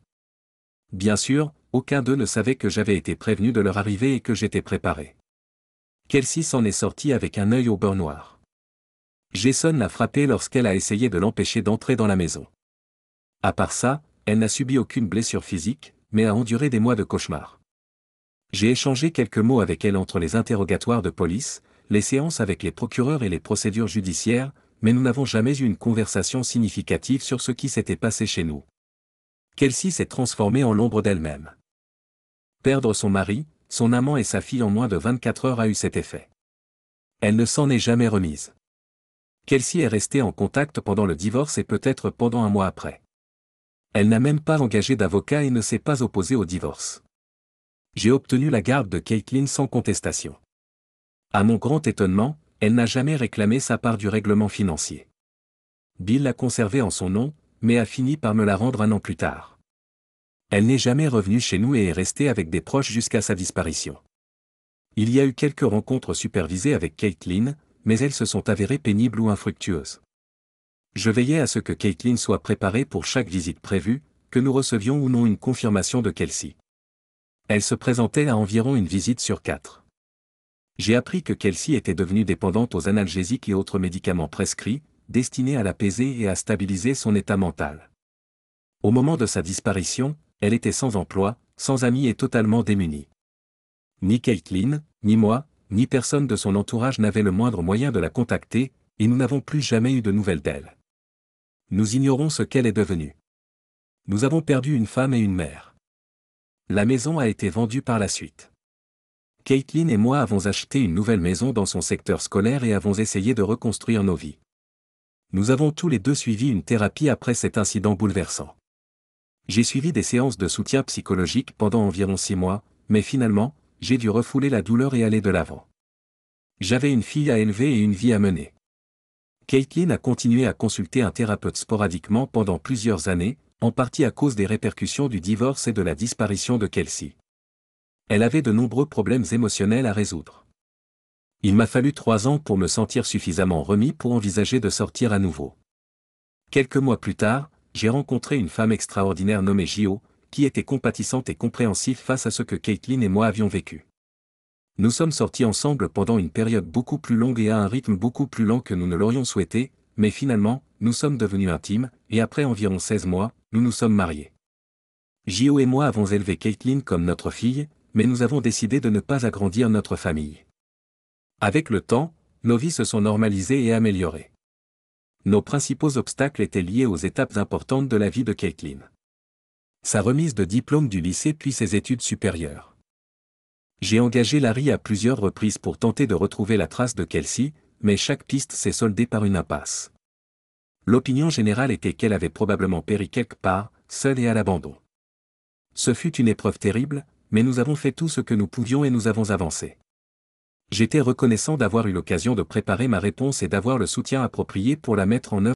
Bien sûr, aucun d'eux ne savait que j'avais été prévenu de leur arrivée et que j'étais préparé. Kelsey s'en est sortie avec un œil au beurre noir. Jason l'a frappée lorsqu'elle a essayé de l'empêcher d'entrer dans la maison. À part ça, elle n'a subi aucune blessure physique, mais a enduré des mois de cauchemars. J'ai échangé quelques mots avec elle entre les interrogatoires de police, les séances avec les procureurs et les procédures judiciaires, mais nous n'avons jamais eu une conversation significative sur ce qui s'était passé chez nous. Kelsey s'est transformée en l'ombre d'elle-même. Perdre son mari, son amant et sa fille en moins de 24 heures a eu cet effet. Elle ne s'en est jamais remise. Kelsey est restée en contact pendant le divorce et peut-être pendant un mois après. Elle n'a même pas engagé d'avocat et ne s'est pas opposée au divorce. J'ai obtenu la garde de Caitlin sans contestation. À mon grand étonnement, elle n'a jamais réclamé sa part du règlement financier. Bill l'a conservée en son nom, mais a fini par me la rendre un an plus tard. Elle n'est jamais revenue chez nous et est restée avec des proches jusqu'à sa disparition. Il y a eu quelques rencontres supervisées avec Caitlin, mais elles se sont avérées pénibles ou infructueuses. Je veillais à ce que Caitlin soit préparée pour chaque visite prévue, que nous recevions ou non une confirmation de Kelsey. Elle se présentait à environ une visite sur 4. J'ai appris que Kelsey était devenue dépendante aux analgésiques et autres médicaments prescrits, destinés à l'apaiser et à stabiliser son état mental. Au moment de sa disparition, elle était sans emploi, sans amis et totalement démunie. Ni Caitlin, ni moi, ni personne de son entourage n'avait le moindre moyen de la contacter, et nous n'avons plus jamais eu de nouvelles d'elle. Nous ignorons ce qu'elle est devenue. Nous avons perdu une femme et une mère. La maison a été vendue par la suite. Caitlin et moi avons acheté une nouvelle maison dans son secteur scolaire et avons essayé de reconstruire nos vies. Nous avons tous les deux suivi une thérapie après cet incident bouleversant. J'ai suivi des séances de soutien psychologique pendant environ 6 mois, mais finalement, j'ai dû refouler la douleur et aller de l'avant. J'avais une fille à élever et une vie à mener. Caitlin a continué à consulter un thérapeute sporadiquement pendant plusieurs années, en partie à cause des répercussions du divorce et de la disparition de Kelsey. Elle avait de nombreux problèmes émotionnels à résoudre. Il m'a fallu 3 ans pour me sentir suffisamment remis pour envisager de sortir à nouveau. Quelques mois plus tard, j'ai rencontré une femme extraordinaire nommée Gio, qui était compatissante et compréhensive face à ce que Caitlin et moi avions vécu. Nous sommes sortis ensemble pendant une période beaucoup plus longue et à un rythme beaucoup plus lent que nous ne l'aurions souhaité, mais finalement, nous sommes devenus intimes, et après environ 16 mois, nous nous sommes mariés. Gio et moi avons élevé Caitlin comme notre fille, mais nous avons décidé de ne pas agrandir notre famille. Avec le temps, nos vies se sont normalisées et améliorées. Nos principaux obstacles étaient liés aux étapes importantes de la vie de Caitlin. Sa remise de diplôme du lycée puis ses études supérieures. J'ai engagé Larry à plusieurs reprises pour tenter de retrouver la trace de Kelsey, mais chaque piste s'est soldée par une impasse. L'opinion générale était qu'elle avait probablement péri quelque part, seule et à l'abandon. Ce fut une épreuve terrible, mais nous avons fait tout ce que nous pouvions et nous avons avancé. J'étais reconnaissant d'avoir eu l'occasion de préparer ma réponse et d'avoir le soutien approprié pour la mettre en œuvre.